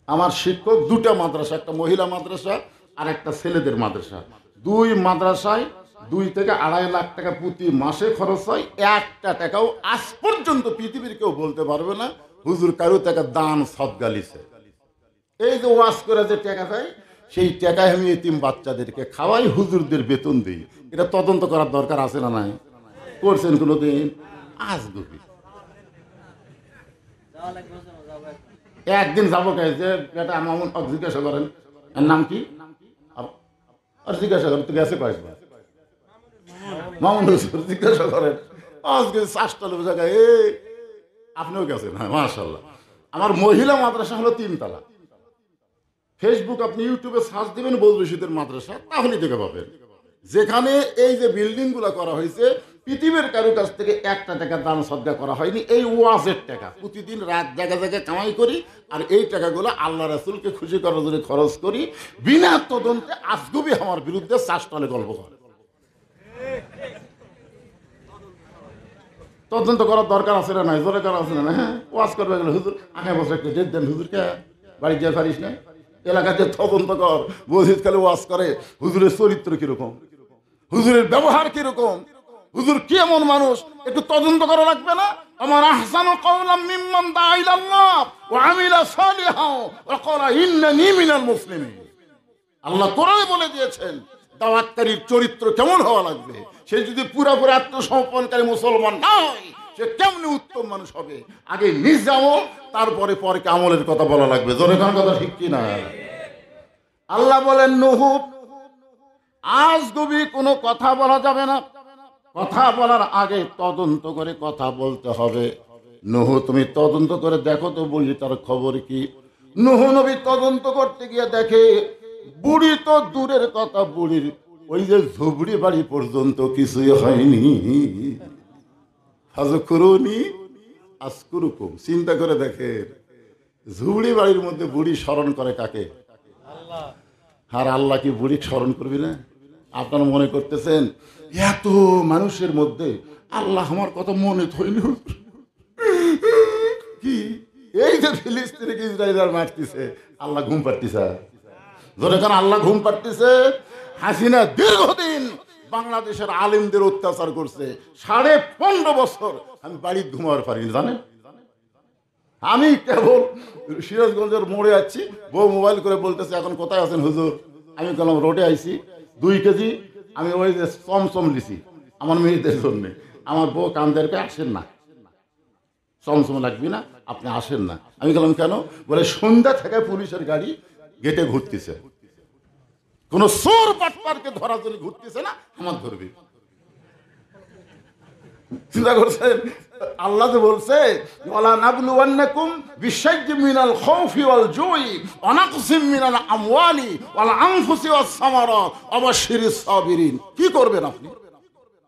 আমার শিক্ষক দুটা মাদ্রাসা, একটা মহিলা মাদ্রাসা আর একটা ছেলেদের মাদ্রাসা, দুই মাদ্রাসায় 2 থেকে 2.5 লাখ টাকা প্রতি মাসে খরচ হয়। একটা টাকাও আজ পর্যন্ত পৃথিবীর কেউ বলতে পারবে না হুজুর কারো টাকা দান সদকা লিছে। এই যে ওয়াজ করে যে টাকা দেয়, সেই টাকায় আমি এতিম বাচ্চাদেরকে খাওয়াই, হুজুরদের বেতন দিই। এটা তদন্ত করার দরকার আছে না নাই? করছেন কোনোদিন? আজগুবি। একদিন যাবো কে যে এটা মামুন জিজ্ঞাসা করেন এর নাম কি, আর জিজ্ঞাসা করেন তো গেছে কয়েকবার মামুন হুজুর জিজ্ঞাসা করেন আজকে 4 জায়গায় আপনিও গেছেন? হ্যাঁ মাশাআল্লাহ। আমার মহিলা মাদ্রাসা হলো 3 তলা। ফেসবুক আপনি ইউটিউবে সার্চ দিবেন বদরশীদের মাদ্রাসা, তাহলেই দেখে পাবেন। যেখানে এই যে বিল্ডিং গুলা করা হয়েছে, পৃথিবীর কারো কাছ থেকে 1 টাকা দান সদকা করা হয়নি। এই ওয়াজের টাকা প্রতিদিন রাত জায়গা জায়গায় কামাই করি, আর এই টাকাগুলো আল্লাহ রাসূলকে খুশি করার জন্য খরচ করি। বিনা তদন্তে আজগুবি আমার বিরুদ্ধে চাষতলে গল্প করে। তদন্ত করার দরকার আছে না নাই? জোরে করা আছে না? হ্যাঁ, ওয়াজ করবে গেলে হুজুর আগে বসে একটা ডেট দেন, হুজুরকে বাড়ি যেতে পারিস না, এলাকাতে তদন্ত কর। মসজিদ খালি ওয়াজ করে, হুজুরের চরিত্র কিরকম, হুজুরের ব্যবহার কিরকম, হুজুর কি এমন মানুষ, একটু তদন্ত করা লাগবে না? আমার আহসানু কাওলাম মিম্মান দাআ ইলাল্লাহ ওয়া আমিলা সালিহান ওয়া ক্বালা ইন্নানী মিনাল মুসলিমিন। আল্লাহ কোরআনে বলে দিয়েছেন দাওয়াতকারীর চরিত্র কেমন হওয়া লাগবে। সে যদি পুরোপুরি আত্মসমর্পণকারী মুসলমান না হয়, সে কেমনি উত্তম মানুষ হবে? আগে নিজ আমল, তারপরে পরকে আমলের কথা বলা লাগবে। জোরে কোন কথা ঠিক কি না? আল্লাহ বলেন নূহ আজগুবি কোনো কথা বলা যাবে না, কথা বলার আগে তদন্ত করে কথা বলতে হবে। নূহ তুমি তদন্ত করে দেখো তো বুড়ি তার খবর কি। নূহ নবী তদন্ত করতে গিয়ে দেখে বুড়ি তো দূরের কথা, বুড়ির ওই যে ঝুবড়ি বাড়ি পর্যন্ত কিছুই হয়নি। ফাযকুরুনি আযকুরুকুম। চিন্তা করে দেখে ঝুবড়ি বাড়ির মধ্যে বুড়ি স্মরণ করে কাকে? আর আল্লাহ কি বুড়ি স্মরণ করবি না? আপনারা মনে করতেছেন এত মানুষের মধ্যে আল্লাহ আমার কথা মনে থইনি কি? এই যে ফিলিস্তিনিকে ইসরায়েল মারতেছে, আল্লাহ ঘুম পাড়তেছে? যখন আল্লাহ ঘুম পাড়তেছে, হাসিনা দীর্ঘদিন বাংলাদেশের আলেমদের অত্যাচার করছে। 15.5 বছর আমি বাড়িতে ঘুমাবার পারিনি, জানেন? আমি কেবল সিরাজগঞ্জের মোড়ে আছি, বউ মোবাইল করে বলতেছে এখন কোথায় আছেন হুজুর? আমি বললাম রোডে আইছি, 2 কেজি আমি ওই যে চমচম লিছি আমার মেয়েদের জন্য। আমার বউ কান্দেরকে আসেন না, চমচম লাগবে না, আপনি আসেন না। আমি বললাম কেন? বলে সন্ধ্যা থেকে পুলিশের গাড়ি গেটে ঘুরতেছে, কোন চোর বাটপারকে ধরার জন্য ঘুরতেছে না, আমার ধরবে। চিন্তা করছেন? আল্লাহ তো বলছে ওয়ালা নাবলুওয়ান্নাকুম বিশাইয়্যিম মিনাল খাউফি ওয়াল জুই ওয়া নাকসিম মিনাল আমওয়ালি ওয়াল আনফুসি ওয়াস সামারাত ওয়া বাশশিরিস সাবিরিন। কি করবেন আপনি?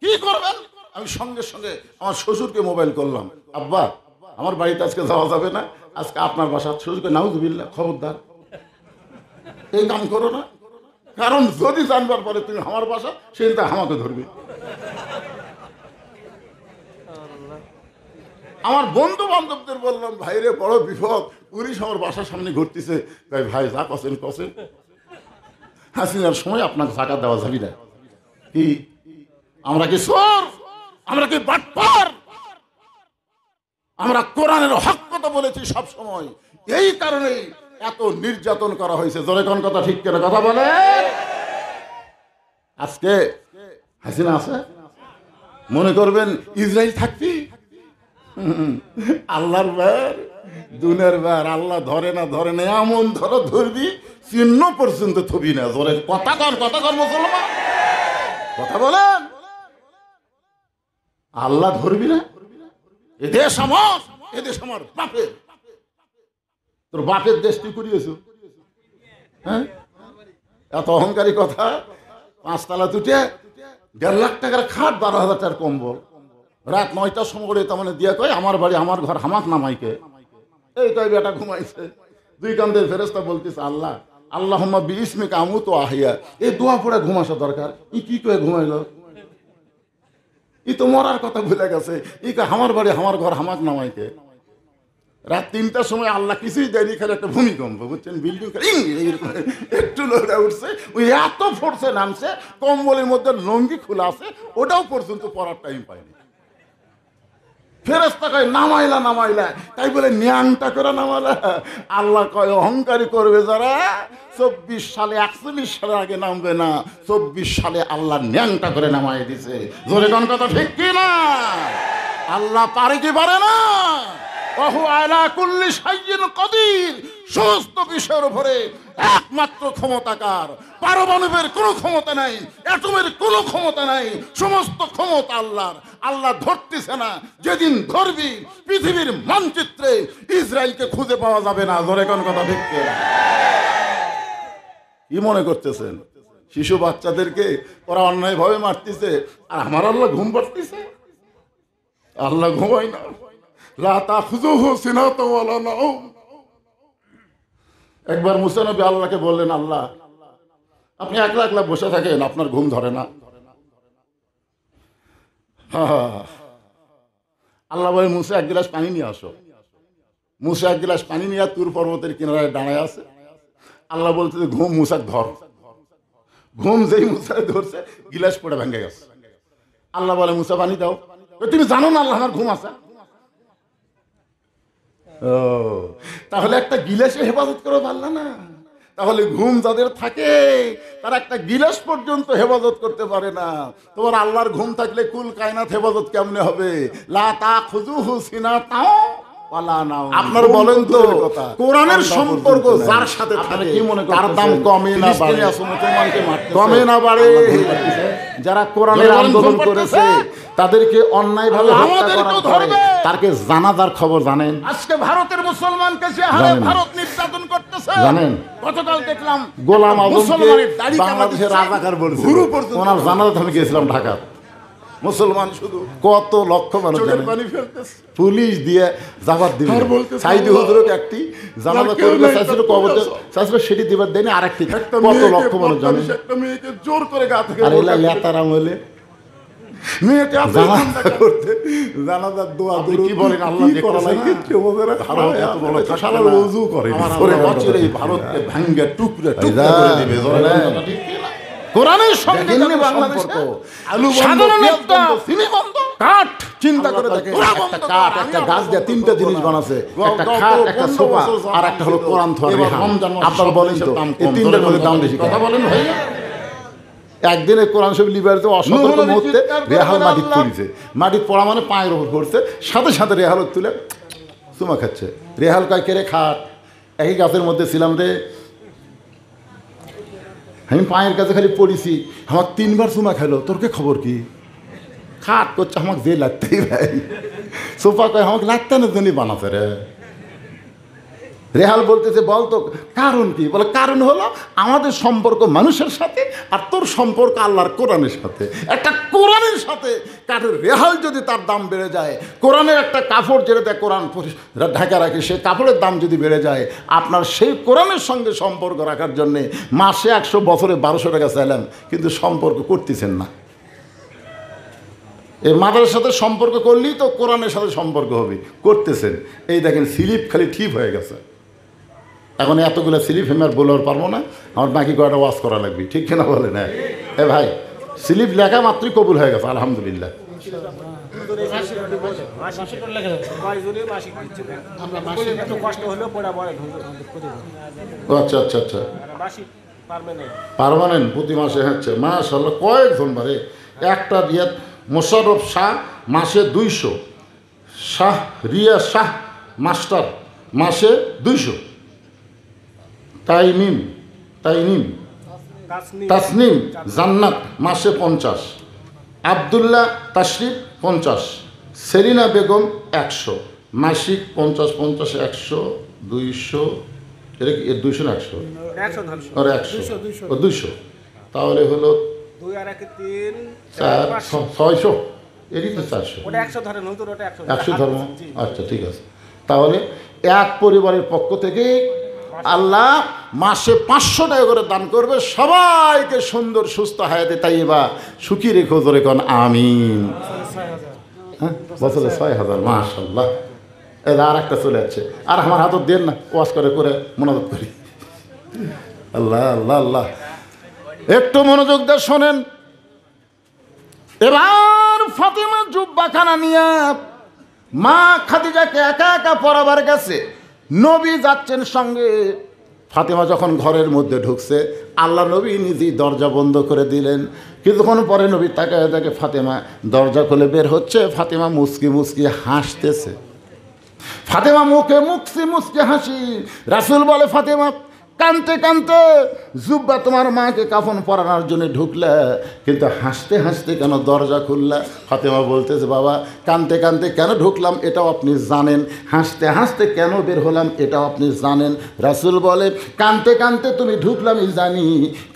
কি করবেন? আমি সঙ্গে সঙ্গে আমার শ্বশুরকে মোবাইল করলাম, আব্বা আমার বাড়িতে আজকে যাওয়া যাবে না, আজকে আপনার বাসা সুযোগ নাউজুবিল্লাহ, খবরদার এই কাম করো না, কারণ যদি জানবার পরে তুমি আমার বাসা সেটা আমাকে ধরবে। আমার বন্ধু বান্ধবদের বললাম, ভাইরে বড় বিপদ, পুলিশ আমার বাসার সামনে ঘুরতেছে। তাই ভাই যা কছেন কছেন, হাসিনার সময় আপনাকে জাকাত দেওয়া যাবি না। কি আমরা কি চোর? আমরা কি বাটপার? আমরা কোরআনের হক কথা বলেছি সব সময়, এই কারণেই এত নির্যাতন করা হয়েছে। জোরে কোন কথা ঠিক করে কথা বলে। আজকে হাসিনা আছে, মনে করবেন ইসরায়েল থাকবি, আল্লাহর বার দুনের বার, আল্লাহ ধরে না ধরে না, এমন ধরো ধরবি চিহ্ন পর্যন্ত থবি না। জোরে কথা কর মুসলমান, কথা বলেন। আল্লাহ ধরবি না, এদেশ আমার, এদেশ আমার বাপের। তোর বাপের দেশ তুই করিয়েছ, হ্যাঁ? এত অহংকারী কথা। 5 তলা তুটে 1.5 লাখ টাকার খাট, 12,000 টাকার কম্বল, রাত 9টার সময় করে তার মানে দিয়ে কয় আমার বাড়ি আমার ঘর, হামাক নামাইকে। এই তাই বেটা ঘুমাইছে, 2 কান্দের ফেরেশতা বলতেছে আল্লাহ আল্লাহুম্মা বিইসমিকা আমুতু আহিয়া। এই দোয়া পড়ে ঘুমাসা দরকার। ই কি কয়ে ঘুমাইল? ই তো মরার কথা ভুলে গেছে। ই কয় আমার বাড়ি আমার ঘর, হামাক নামাইকে। রাত 3টার সময় আল্লাহ কিছুই দেয়নি, খালি একটা ভূমিকম্প, বুঝছেন, বিল্ডিং একটু লড়ে উঠছে, ওই এত ফোর্সে নামছে, কম্বলের মধ্যে লঙ্গি খোলা আছে, ওটাও পর্যন্ত পড়ার টাইম পায়নি। ফেরেশতা কয় নামাইলা, তাই বলে ন্যাংটা করে নামালা। আল্লাহ কয় অহংকারী করবে যারা 24 সালে 41 সালের আগে নামবে না, 24 সালে আল্লাহ ন্যাংটা করে নামাই দিছে। জোরে কোন কথা ঠিক কি না? আল্লাহ পারে কি পারে না? ওহু আলা কুল্লি শাইইন কাদির, সমস্ত বিষয়ের উপরে একমাত্র ক্ষমতাকার। পারমাণবিক কোনো ক্ষমতা নাই, অ্যাটমের কোনো ক্ষমতা নাই, সমস্ত ক্ষমতা আল্লাহর। আল্লাহ ধরতেছে না, যেদিন ধরবি পৃথিবীর মানচিত্রে ইসরায়েলকে খুঁজে পাওয়া যাবে না। ধরে কোন কথা ঠিক কি মনে করতেছেন? শিশু বাচ্চাদেরকে ওরা অন্যায়ভাবে মারতেছে, আর আমার আল্লাহ ঘুম পাড়তেছে? আল্লাহ ঘুমায় না। একবার মুসা নবী আল্লাহকে বললেন, আল্লাহ আপনি একলা একলা বসে থাকেন, আপনার ঘুম ধরে না? আল্লাহ বলে, মুসা 1 গ্লাস পানি নিয়ে আসো। মুসা 1 গ্লাস পানি নিয়ে তুর পর্বতের কিনারায় দাঁড়ায় আছে। আল্লাহ বলতে ঘুম মুসাক ধর। ঘুম যেই মুসাকে ধরছে, গিলাস পড়ে ভেঙে গেছে। আল্লাহ বলে, মুসা পানি দাও। তুমি জানো না আল্লাহ আমার ঘুম আছে? তাহলে একটা গিলাসে হেফাজত করে পারল না? তাহলে ঘুম যাদের থাকে তারা একটা গিলাস পর্যন্ত হেফাজত করতে পারে না। তোমার আল্লাহর ঘুম থাকলে কুল কায়নাত হেফাজত কেমনে হবে? লা তাখুযুহু সিনাতাও ওয়ালা নাওম। আপনারা বলেন তো, কোরআনের সম্পর্ক যার সাথে থাকে কি মনে করেন তার দাম কমে না বাড়ে? মুসলমানকে মারতে কমে না বাড়ে? যারা কোরআনের আন্দোলন করেছে তাদেরকে অন্যায়ভাবে হত্যা করা হয়, তারকে জানাজার খবর জানেন? আজকে ভারতের মুসলমানকে যে হারে ভারত নির্যাতন করতেছে জানেন? গতকাল দেখলাম গোলাম আজমকে বাংলাদেশের রাজাকার বলেছে। ওনার জানাজাতে আমি গিয়েছিলাম ঢাকা। মুসলমান শুধু কত লক্ষ মানুষ পুলিশ দিয়ে জাবাত দিবে। সাইদি হুজুরকে একটি জানাজা করবে চাইছিল, কবর চাইছিল, সেটি দিবার দেয়নি। আরেকটি কত লক্ষ মানুষ জানে? একটা মেয়েকে জোর করে গা থেকে আর এলা লেতারাম হইলে মেয়েকে জানাজা করতে, জানাজার দোয়া দূর কি বলেন? আল্লাহ করা লাগে কি হবে না? ভারত এত বড় সারা ওযু করে ওরে বছরে ভারতকে ভাঙ্গা টুকরা টুকরা করে দিবে। ঠিক কি না? কোরআনের সঙ্গে বাংলাদেশ সাধারণ একটা কাঠ চিন্তা করে দেখে, একটা কাঠ, একটা গাছ দিয়ে 3টা জিনিস বানাছে, একটা খাট, একটা সোফা, আর একটা হলো কোরআন ধরে। আপনারা বলেন তো এই 3টার মধ্যে দাম বেশি? কথা বলেন ভাই। একদিনে কোরআন শরীফ লিবারিতে অসতর্ক মুহূর্তে রেহাল মাটি পড়েছে। মাটি পড়া মানে পায়ের ওপর পড়ছে, সাথে সাথে রেহাল তুলে চুমা খাচ্ছে। রেহাল কয়, কে রে খাট? একই গাছের মধ্যে ছিলাম রে, আমি পায়ের কাছে খালি পড়েছি, আমার 3বার চুমা খাইলো, তোর কে খবর কি? খাট করছে, আমাকে যে লাগতেই ভাই। সোফা কয়, আমাকে লাগতে না জন্যই বানাতে রে। রেহাল বলতেছে, বল তো কারণ কি? বলে কারণ হলো আমাদের সম্পর্ক মানুষের সাথে, আর তোর সম্পর্ক আল্লাহর কোরআনের সাথে। একটা কোরআনের সাথে কাঠের রেহাল যদি তার দাম বেড়ে যায়, কোরআনের একটা কাপড় যেটা কোরআন ঢাকা রাখে, সেই কাপড়ের দাম যদি বেড়ে যায়, আপনার সেই কোরআনের সঙ্গে সম্পর্ক রাখার জন্যে মাসে 100, বছরে 1200 টাকা চাইলাম, কিন্তু সম্পর্ক করতেছেন না। এই মাদারের সাথে সম্পর্ক করলেই তো কোরআনের সাথে সম্পর্ক হবে, করতেছেন। এই দেখেন স্লিপ খালি ঠিক হয়ে গেছে। এখন এতগুলো স্লিপ আমি আর বলে পারবো না, আমার বাকি কয়টা ওয়াশ করা লাগবে, ঠিক কিনা বলে না? এ ভাই, স্লিপ লেখা মাত্রই কবুল হয়ে গেছে, আলহামদুলিল্লাহ। আচ্ছা আচ্ছা আচ্ছা, পার্মানেন্ট প্রতি মাসে হচ্ছে, মাশাআল্লাহ। কয়েকজন বারে একটা রিয়াদ মোশাররফ শাহ মাসে 200, শাহ রিয়া শাহ মাস্টার মাসে 200, তাইনিম তাসনিম জান্নাত মাসে 50, আবদুল্লাহ তাশরিফ 50, সেলিনা বেগম 100, মাসিক 50 50 100 200, এটা কি 200 না 100? 200, তাহলে হলো 2 আর 1 3 600, এরই তো 400, 100 ধরেন, 100 ধর্ম। আচ্ছা ঠিক আছে, তাহলে এক পরিবারের পক্ষ থেকে আল্লাহ মাসে 500 টাকা করে দান করবে, সবাইকে সুন্দর সুস্থ হায়াতে তাইয়্যিবা সুখী রেখো, জোরে কোন আমিন। হ্যাঁ, বছরে 6000, মাশাআল্লাহ। এর আর একটা চলে যাচ্ছে, আর আমার হাতত দেন না, ওয়াজ করে করে মোনাজাত করি। আল্লাহ আল্লাহ আল্লাহ, একটু মনোযোগ দিয়ে শোনেন। এবার ফাতেমা জুব্বাখানা নিয়ে মা খাদিজাকে একা একা পরাবার গেছে, নবী যাচ্ছেন সঙ্গে। ফাতেমা যখন ঘরের মধ্যে ঢুকছে, আল্লাহ নবী নিজেই দরজা বন্ধ করে দিলেন। কিছুক্ষণ পরে নবী তাকায় দেখে ফাতেমা দরজা খুলে বের হচ্ছে। ফাতেমা মুচকি মুচকি হাসতেছে, ফাতেমা মুখে মুচকি হাসি। রাসূল বলে, ফাতেমা কানতে কানতে জুব্বা তোমার মাকে কাফন পরানোর জন্য ঢুকলে, কিন্তু হাসতে হাসতে কেন দরজা খুললা? ফাতেমা বলতেছে, বাবা কানতে কানতে কেন ঢুকলাম এটাও আপনি জানেন, হাসতে হাসতে কেন বের হলাম এটাও আপনি জানেন। রাসূল বলে, কানতে কানতে তুমি ঢুকলামই জানি,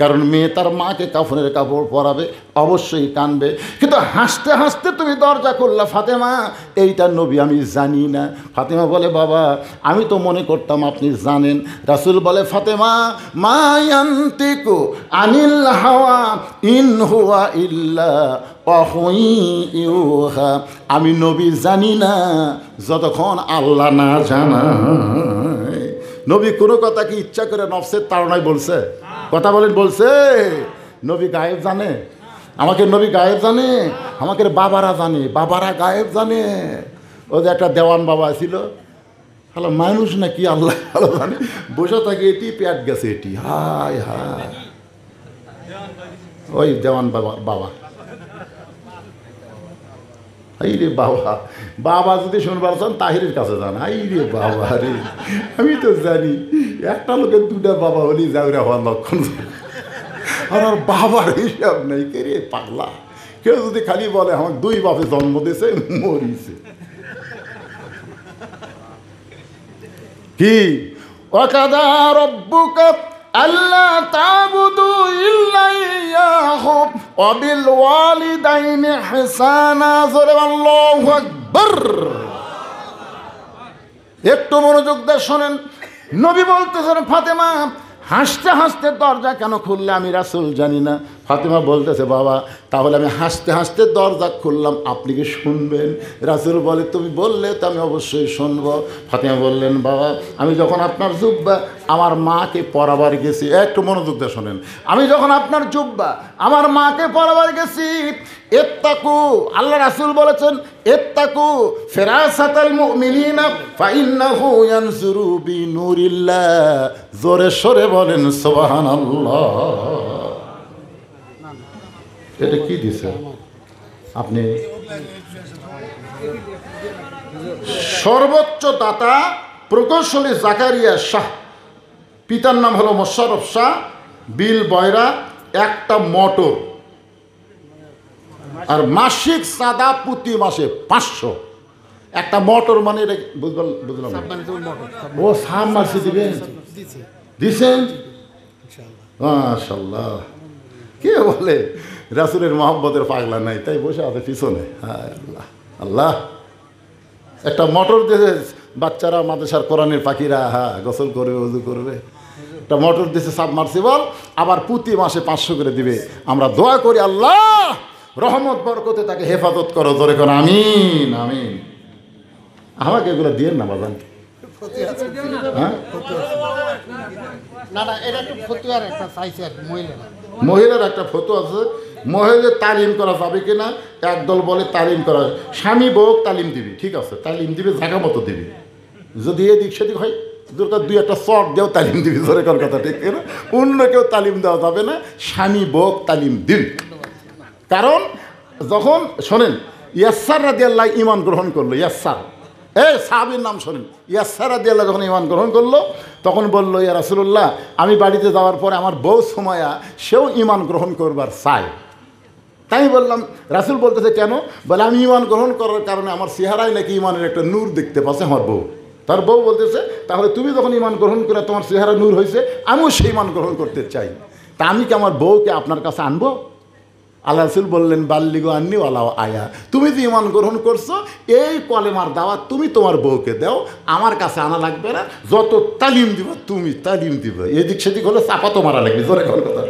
কারণ মেয়ে তার মাকে কাফনের কাপড় পরাবে, অবশ্যই কানবে, কিন্তু হাসতে হাসতে তুমি দরজা খুললা ফাতেমা, এইটা নবী আমি জানি না। ফাতেমা বলে, বাবা আমি তো মনে করতাম আপনি জানেন। রাসূল বলে, ফাতেমা মা ইয়ান্তিকু আনিল হাওয়া ইন হুয়া ইল্লা ওয়াহয়ুহা, আমি নবী জানি না যতক্ষণ আল্লাহ না জানায়। নবী কোনো কথা কি ইচ্ছা করে নফসের তাড়নায় বলছে? কথা বলেন, বলছে? নবী গায়েব জানে? আমাকে নবী গায়েব জানে? আমাকে বাবারা জানে, বাবারা গায়েব জানে। ওদের একটা দেওয়ান বাবা ছিল, হ্যালো মানুষ নাকি আল্লাহ ভালো জানে, বসে থাকে, এটি পেট গেছে, এটি হায় হায়, ওই দেওয়ান বাবা। এই রে বাবা, বাবা যদি শুনবার চান তাহিরের কাছে যান। এই রে বাবা রে, আমি তো জানি একটা লোকের 2টা বাবা হলেই যাওয়া হওয়ার লক্ষণ, আর বাবার হিসাব নেই। কে রে পাগলা, কেউ যদি খালি বলে আমার 2 বাপে জন্ম দিয়েছে মরিছে, কি ওয়াকাদা রাব্বুকা আল্লা তা'বুদু ইল্লা ইয়াহু ওয়া বিল ওয়ালিদাইনি ইহসানা। আল্লাহু আকবার। একটু মনোযোগ দিয়ে শোনেন, নবী বলতেছেন, ফাতেমা হাসতে হাসতে দরজা কেন খুললে আমি রাসূল জানি না। ফাতেমা বলতেছে, বাবা তাহলে আমি হাসতে হাসতে দরজা খুললাম, আপনি কি শুনবেন? রাসূল বলে, তুমি বললে তো আমি অবশ্যই শুনবো। ফাতেমা বললেন, বাবা আমি যখন আপনার জুব্বা আমার মাকে পরাবার গেছি, একটু মনোযোগ দিয়ে শোনেন, আমি যখন আপনার জুব্বা আমার মাকে পরাবার গেছি, ইত্তাকু, আল্লাহ রাসূল বলেছেন, ইত্তাকু ফিরাসাতাল মুমিনিনা ফাইন্নাহু ইয়ানজুরু বিনুরিল্লাহ। জোরে সরে বলেন সুবহানাল্লাহ। এটা কি দিছে আপনি? সর্বোচ্চ দাতা প্রকৌশলী জাকারিয়া শাহ, পিতার নাম হলো মোশাররফ শাহ, বিল বয়রা, একটা মোটর, আর মাসিক চাঁদা প্রতি মাসে 500। একটা মোটর মানে এটা বুঝলাম, ও সাবমার্সি দিবেন, দিছেন? মাশাআল্লাহ, কে বলে রাসূলের মহব্বতের পাগলা নাই, তাই বসে আছে পিছনে। হায় আল্লাহ, আল্লাহ। একটা মোটর দিয়ে বাচ্চারা মাদ্রাসার কোরআনের পাখিরা গোসল করবে, ওযু করবে, একটা মোটর দিয়েছে সাবমার্সিবল, আবার প্রতি মাসে 500 করে দিবে। আমরা দোয়া করি আল্লাহ রহমত বরকতে তাকে হেফাজত করো, জোরে করো আমিন আমিন। আমাকে এগুলো দিয়ে না বাজান। হ্যাঁ, মহিলার একটা ফটো আছে, মহিলাদের তালিম করা যাবে কিনা। একদল বলে তালিম করা, স্বামী বউ তালিম দিবি, ঠিক আছে, তালিম দিবি, জায়গা মতো দিবি। যদি এদিক সেদিক হয় দরকার 2-1 চট দেও তালিম দিবি, ধরে কর কথা, ঠিক না? অন্য কেউ তালিম দেওয়া যাবে না, স্বামী বউ তালিম দিবি। কারণ যখন শোনেন ইয়াসার রাদিয়াল্লাহু ঈমান গ্রহণ করলো, ইয়াসার সাহাবীর নাম শোনেন, ইয়াসার রাদিয়াল্লাহু যখন ঈমান গ্রহণ করলো তখন বললো, ইয়া রাসূলুল্লাহ আমি বাড়িতে যাওয়ার পরে আমার বউ সুমাইয়া সেও ঈমান গ্রহণ করবার চায়। তাই বললাম, রাসূল বলতেছে কেন? বলে আমি ঈমান গ্রহণ করার কারণে আমার চেহারায় নাকি ঈমানের একটা নূর দেখতে পাচ্ছে আমার বউ। তার বউ বলতেছে তাহলে তুমি যখন ঈমান গ্রহণ করে তোমার চেহারা নূর হয়েছে, আমিও সেই ঈমান গ্রহণ করতে চাই, তা আমি কি আমার বউকে আপনার কাছে আনবো? আল্লাহ রাসূল বললেন বাল্লিগু আন্নি ওয়ালাউ আয়া, তুমি যে ঈমান গ্রহণ করছো এই কলেমার দাওয়াত তুমি তোমার বউকে দাও, আমার কাছে আনা লাগবে না, যত তালিম দিব তুমি তালিম দিবে, এদিক সেদিক হলে চাপা তো মারা লাগবে, জোরে কোন কথা।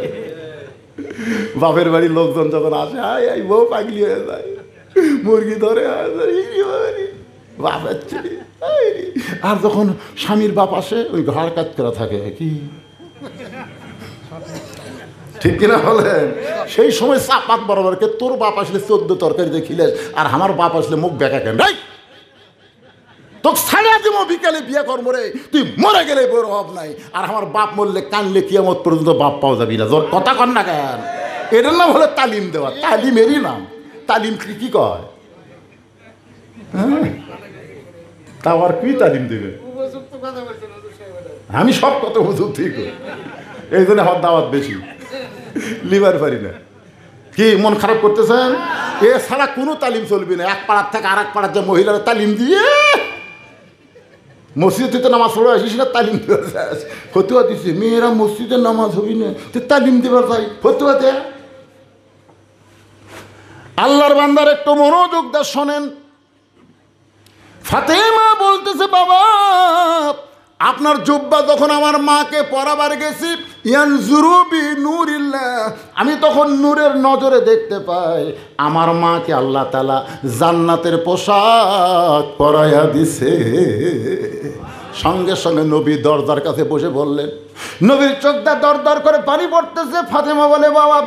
বাপের বাড়ির লোকজন যখন আসে এই বউ পাগলি হয়ে যায়, মুরগি ধরে বাপ আছে। আর যখন স্বামীর বাপ আসে ওই ঘাড় কাজ করা থাকে, কি ঠিক কিনা বলেন? সেই সময় চাপাত বরাবরকে তোর বাপ আসলে 14 তরকারি দেখিলেস, আর আমার বাপ আসলে মুখ বেঁকা কেন, তোকে ছাড়িয়ে দিব বিকালে বিয়ে কর্ম রে, তুই মরে গেলে বড় অভাব নাই, আর আমার বাপ মরলে কানলে কিয়ামত পর্যন্ত বাপ পাওয়া যাবি না, জোর কথা কন না কেন? এটার নাম হলো তালিম দেওয়া, তালিমেরই নাম। তালিম কি কয়? হ্যাঁ, তাও আর কি তালিম দেবে? আমি সব কথা বুঝুক, ঠিক, এই জন্য আমার দাওয়াত বেশি, লিভার পারি না। কি মন খারাপ করতেছেন? এ ছাড়া কোনো তালিম চলবে না। এক পাড়ার থেকে আর এক পাড়ার যে মহিলারা তালিম দিয়ে মসজিদে তো নামাজ পড়ে আসিস না, তালিম দেওয়া যায়, ফতুয়া দিচ্ছে মেয়েরা মসজিদে নামাজ হবি না, তুই তালিম দেবার যাই, ফতুয়া দে। আল্লাহর বান্দার একটু মনোযোগ দা শোনেন। ফাতেমা বলতেছে বাবা আপনার জুব্বা যখন আমার মাকে পরাবার গেছি, ইয়ানজুরুবি নূরিল্লাহ, আমি তখন নূরের নজরে দেখতে পাই আমার মাকে আল্লাহ তাআলা জান্নাতের পোশাক পরাইয়া দিছে। সঙ্গে সঙ্গে নবী দরজার কাছে বসে বললেন, নবীর চোখটা দর দর করে পানি পড়তেছে। ফাতেমা বলে বাবা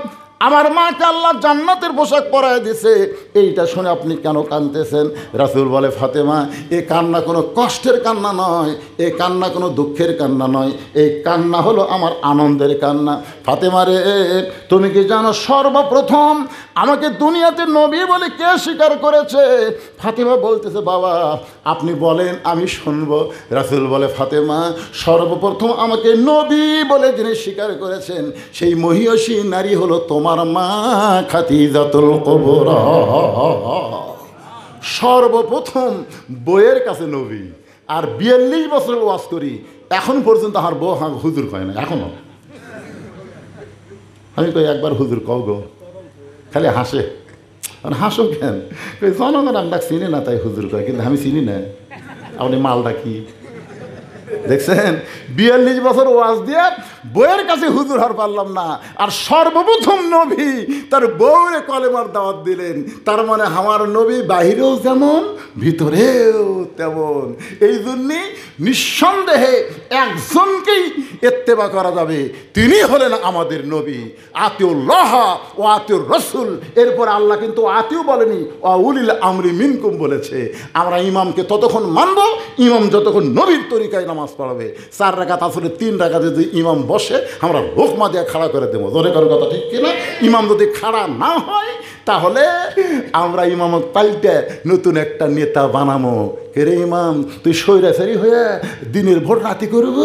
আমার মাকে আল্লাহ জান্নাতের পোশাক পরায় দিছে, এইটা শুনে আপনি কেন কাঁদতেছেন? রাসূল বলে ফাতেমা এ কান্না কোনো কষ্টের কান্না নয়, এ কান্না কোনো দুঃখের কান্না নয়, এই কান্না হলো আমার আনন্দের কান্না। ফাতেমা রে তুমি কি জানো সর্বপ্রথম আমাকে দুনিয়াতে নবী বলে কে স্বীকার করেছে? ফাতেমা বলতেছে বাবা আপনি বলেন আমি শুনবো। রাসূল বলে ফাতেমা সর্বপ্রথম আমাকে নবী বলে যিনি স্বীকার করেছেন সেই মহিয়সী নারী হলো তোমার মা খাদিজাতুল কুবরা। সর্বপ্রথম বইয়ের কাছে নবী, আর 42 বছর ওয়াজ করি এখন পর্যন্ত আমার বউ হুজুর কয় না এখনো। আমি কই একবার হুজুর কও গো, খালি হাসে। হাসো কেন? জনগণ আপনাকে চিনি না তাই হুজুর কয়, কিন্তু আমি চিনি না আপনি মালটা কি। দেখছেন 42 বছর ওয়াজ দিয়ে বইয়ের কাছে হুজুর হওয়ার পারলাম না, আর সর্বপ্রথম নবী তার বউরে কলেমার দাওয়াত দিলেন। তার মানে আমার নবী বাহিরেও যেমন ভিতরেও তেমন। এই জন্যে নিঃসন্দেহে একজনকেই ইত্তেবা করা যাবে, তিনি হলেন আমাদের নবী। আতিউল্লাহ ও আতিউর রাসূল, এরপর আল্লাহ কিন্তু আতিউ বলেনি, উলিল আমরি মিনকুম বলেছে। আমরা ইমামকে ততক্ষণ মানব ইমাম যতক্ষণ নবীর তরিকায় নামাজ পড়াবে। 4 রাকাত আসলে 3 রাকাত যদি ইমাম বসে আমরা লোকমা দিয়ে খাড়া করে দেবো, ধরে করার কথা ঠিক কিনা? ইমাম যদি খাড়া না হয় তাহলে আমরা ইমামক পাল্টে নতুন একটা নেতা বানামো। কেরে ইমাম তুই স্বৈরাচারী হয়ে দিনের ভোর রাতি করব,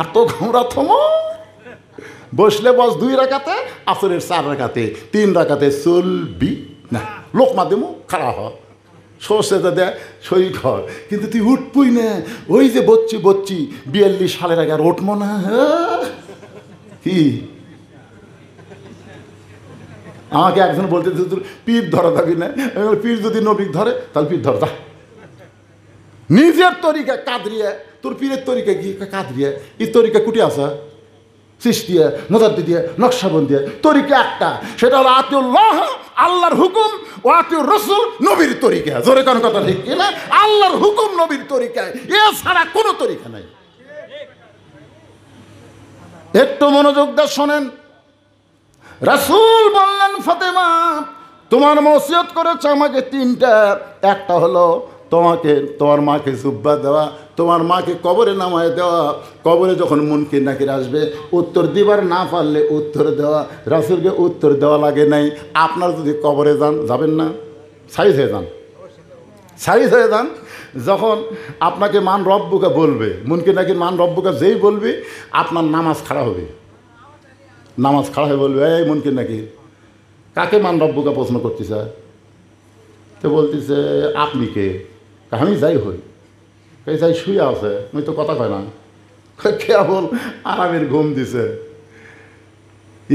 আর তো আমরা থমো। বসলে বস 2 রাকাতে, আসরের 4 রাকাতে, 3 রাকাতে চলবি না, লোকমা দেবো খাড়া হ, সর্ষেটা দেয় সই ঘর, কিন্তু তুই উঠবই না। ওই যে বচ্চি 42 সালের আগে আর উঠবো না। কি আমাকে একজন বলতে তোর পীর ধরা যাবি না, পীর যদি নবী ধরে তাহলে পীর ধর যা। নিজের তরিকা কাদরিয়া, তোর পীরের তরিকা কি কাদরিয়া, এই তরিকা কুটি আসা সৃষ্টিয়া নজাদ্দি দিয়ে নকশাবন্দ দিয়ে তরিকা একটা, সেটা হলো আতিউল্লাহ আল্লাহর হুকুম ও আতিউর রসুল নবীর তরিকা। জোরে কোন কথা ঠিক কিনা? আল্লাহর হুকুম নবীর তরিকায়, এছাড়া কোনো তরিকা নাই। একটু মনোযোগ দিয়ে শোনেন। রাসূল বললেন, ফাতেমা তোমার ওসিয়ত করেছে আমাকে তিনটা। একটা হলো তোমাকে তোমার মাকে জুব্বা দেওয়া, তোমার মাকে কবরে নামায় দেওয়া, কবরে যখন মুনকির নাকির আসবে উত্তর দিবার না পারলে উত্তর দেওয়া। রাসূলকে উত্তর দেওয়া লাগে নাই। আপনার যদি কবরে যাবেন না, সাইজ হয়ে যান, সাইজ হয়ে যান। যখন আপনাকে মান রব্বুকা বলবে, মুনকির নাকির মান রব্বুকা যেই বলবে, আপনার নামাজ খাড়া হবে। নামাজ খাড়া হয়ে বলবে, এই মুনকির নাকির কাকে মান রব্বুকা প্রশ্ন করতেছে? তো বলতেছে আপনি কে? আমি যাই হই, যাই শুয়ে আছে, আমি তো কথা কয় না, কেবল আরামের ঘুম দিছে।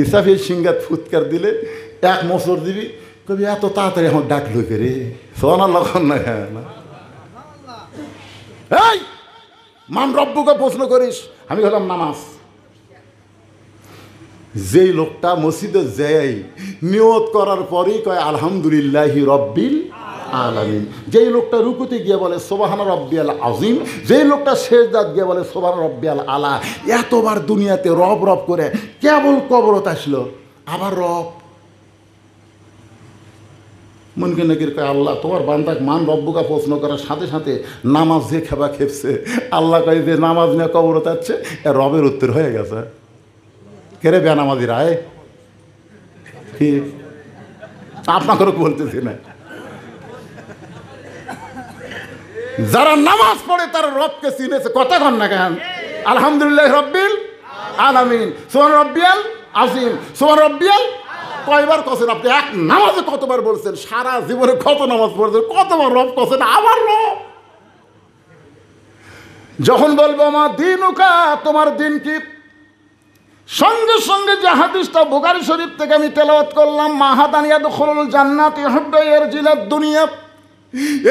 ইসাফের সিঙ্গাত ফুৎকার দিলে এক মোচর দিবি, কবি এত তাড়াতাড়ি আমার ডাক লইকে রে, সোনা লক্ষণ না। এই মান রব্বুকে প্রশ্ন করিস, আমি হলাম নামাজ। যেই লোকটা মসজিদে যাই নিয়ত করার পরেই কয় আলহামদুলিল্লাহি রব্বিল আলামিন, যেই লোকটা রুকুতে গিয়ে বলে সুবহান রব্বিয়াল আযীম, যেই লোকটা সেজদাত গিয়ে বলে সুবহান রব্বিয়াল আলা, এতবার দুনিয়াতে রব রব করে কেবল কবরত আসলো আবার রব। মুনকির নাকির কয় আল্লাহ তোমার বান্দাক মান রব্বুকা প্রশ্ন করার সাথে সাথে নামাজ যে খেবা খেপছে, আল্লাহ কয় যে নামাজ নিয়ে কবরত আসছে এ রবের উত্তর হয়ে গেছে। কেরে বেনামাজি রায় কি আপনাকেও বলতেছি না। যারা নামাজ পড়ে তারা রবকে চিনেছে, কথা কন না কেন? আলহামদুলিল্লাহ রব্বিল আলামিন, সুবহান রব্বিয়াল আযীম, সুবহান রব্বিয়াল। কয়বার কছেন আপনি? এক নামাজে কতবার বলছেন? সারা জীবনে কত নামাজ পড়ছেন? কতবার রব কছেন? আবার রব। যখন বলবো আমার দিনুকা, তোমার দিন কি, সঙ্গে সঙ্গে যে হাদিসটা বুখারী শরীফ থেকে আমি তেলাওয়াত করলাম, মাহাদানিয়া দুখুলুল জান্নাতি হুব্বা ইয়ারজিলাদ দুনিয়া,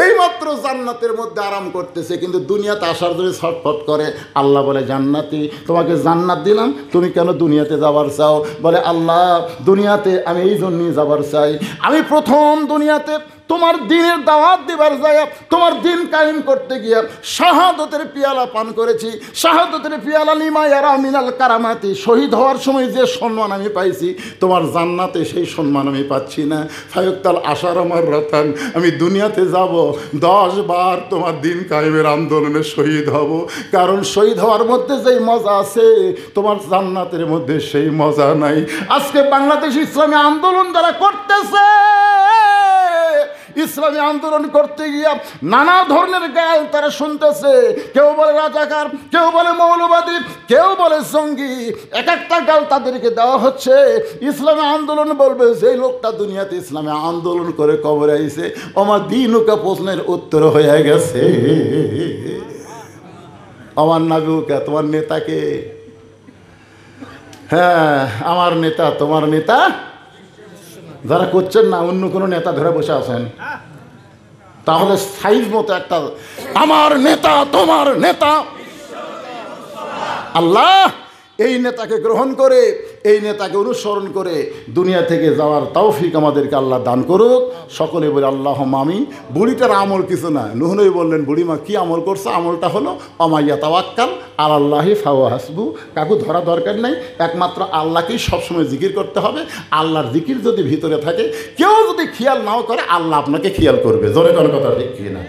এইমাত্র জান্নাতের মধ্যে আরাম করতেছে কিন্তু দুনিয়াতে আসার জন্য ছটফট করে। আল্লাহ বলে জান্নাতি তোমাকে জান্নাত দিলাম, তুমি কেন দুনিয়াতে যাবার চাও? বলে আল্লাহ দুনিয়াতে আমি এই জন্যই যাবার চাই, আমি প্রথম দুনিয়াতে তোমার দিনের দাওয়াত দিবার যায়, তোমার দিন কায়েম করতে গিয়ে শাহাদতের পিয়ালা পান করেছি। শাহাদতের পিয়ালা লিমা ইয়ারা মিনাল কারামাতি, শহীদ হওয়ার সময় যে সম্মান আমি পাইছি, তোমার জান্নাতে সেই সম্মান আমি পাচ্ছি না। ফায়ুক্তাল আশার আমার রতান, আমি দুনিয়াতে যাব 10 বার তোমার দিন কায়েমের আন্দোলনে শহীদ হব, কারণ শহীদ হওয়ার মধ্যে যেই মজা আছে তোমার জান্নাতের মধ্যে সেই মজা নাই। আজকে বাংলাদেশ ইসলামী আন্দোলন যারা করতেছে, ইসলামী আন্দোলন করতে গিয়া নানা ধরনের গাল তারা শুনতেছে। কেউ বলে রাজাকার, কেউ বলে মৌলবাদী, কেউ বলে জঙ্গি, এক একটা গাল তাদেরকে দেওয়া হচ্ছে। ইসলামী আন্দোলন বলবে যেই লোকটা দুনিয়াতে ইসলামী আন্দোলন করে কবরে আইছে, আমার দিনুকা প্রশ্নের উত্তর হয়ে গেছে। আমার নাবিউকা, তোমার নেতাকে, হ্যাঁ আমার নেতা, তোমার নেতা যারা করছেন না, অন্য কোনো নেতা ধরে বসে আছেন, তাহলে সাইজ মতো একটা আমার নেতা তোমার নেতা আল্লাহ, এই নেতাকে গ্রহণ করে, এই নেতাকে অনুসরণ করে দুনিয়া থেকে যাওয়ার তৌফিক আমাদেরকে আল্লাহ দান করুক। সকলে বলে আল্লাহুম্মা আমিন। বুড়িটার আমল কিছু না, নূহ নবী বললেন বুড়িমা কি আমল করছে? আমলটা হলো অমাইয়া তাওয়াক্কাল আলাল্লাহি ফাহুয়া হাসবু, কাকু ধরা দরকার নেই, একমাত্র আল্লাহকেই সবসময় জিকির করতে হবে। আল্লাহর জিকির যদি ভিতরে থাকে, কেউ যদি খেয়াল নাও করে, আল্লাহ আপনাকে খেয়াল করবে। জোরে কোনো কথা ঠিক কি না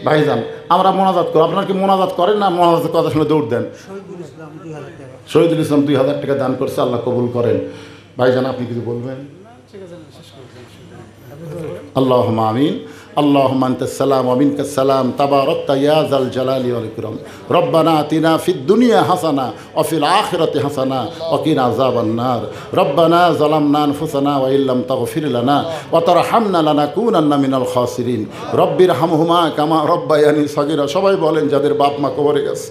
ভাইজান? আমরা মোনাজাত করি, আপনার কি মোনাজাত করেন না? মোনাজাতের কথা শুনে দৌড় দেন। শহীদুল ইসলাম 2000 টাকা দান করছে, আল্লাহ কবুল করেন। ভাইজান আপনি কিছু বলবেন? আল্লাহুম্মা আমিন। আল্লাহুম্মা আনতাস সালাম ওয়া মিনকাস সালাম, তাবারাকতা ইয়া যাল জালালি ওয়াল ইকরাম। রব্বানা আতিনা ফিদ দুনিয়া হাসানা ওয়া ফিল আখিরাতি হাসানা ওয়া কিনা আযাবান নার। রব্বানা যালামনা আনফুসানা ওয়া ইল্লাম তাগফির লানা ওয়া তারহামনা লানাকুনান্না মিনাল খাসিরিন। রব্বিরহামহুমা কামা রব্বায়ানি সাগীরা। সবাই বলেন যাদের বাপ মা কবরে গেছে।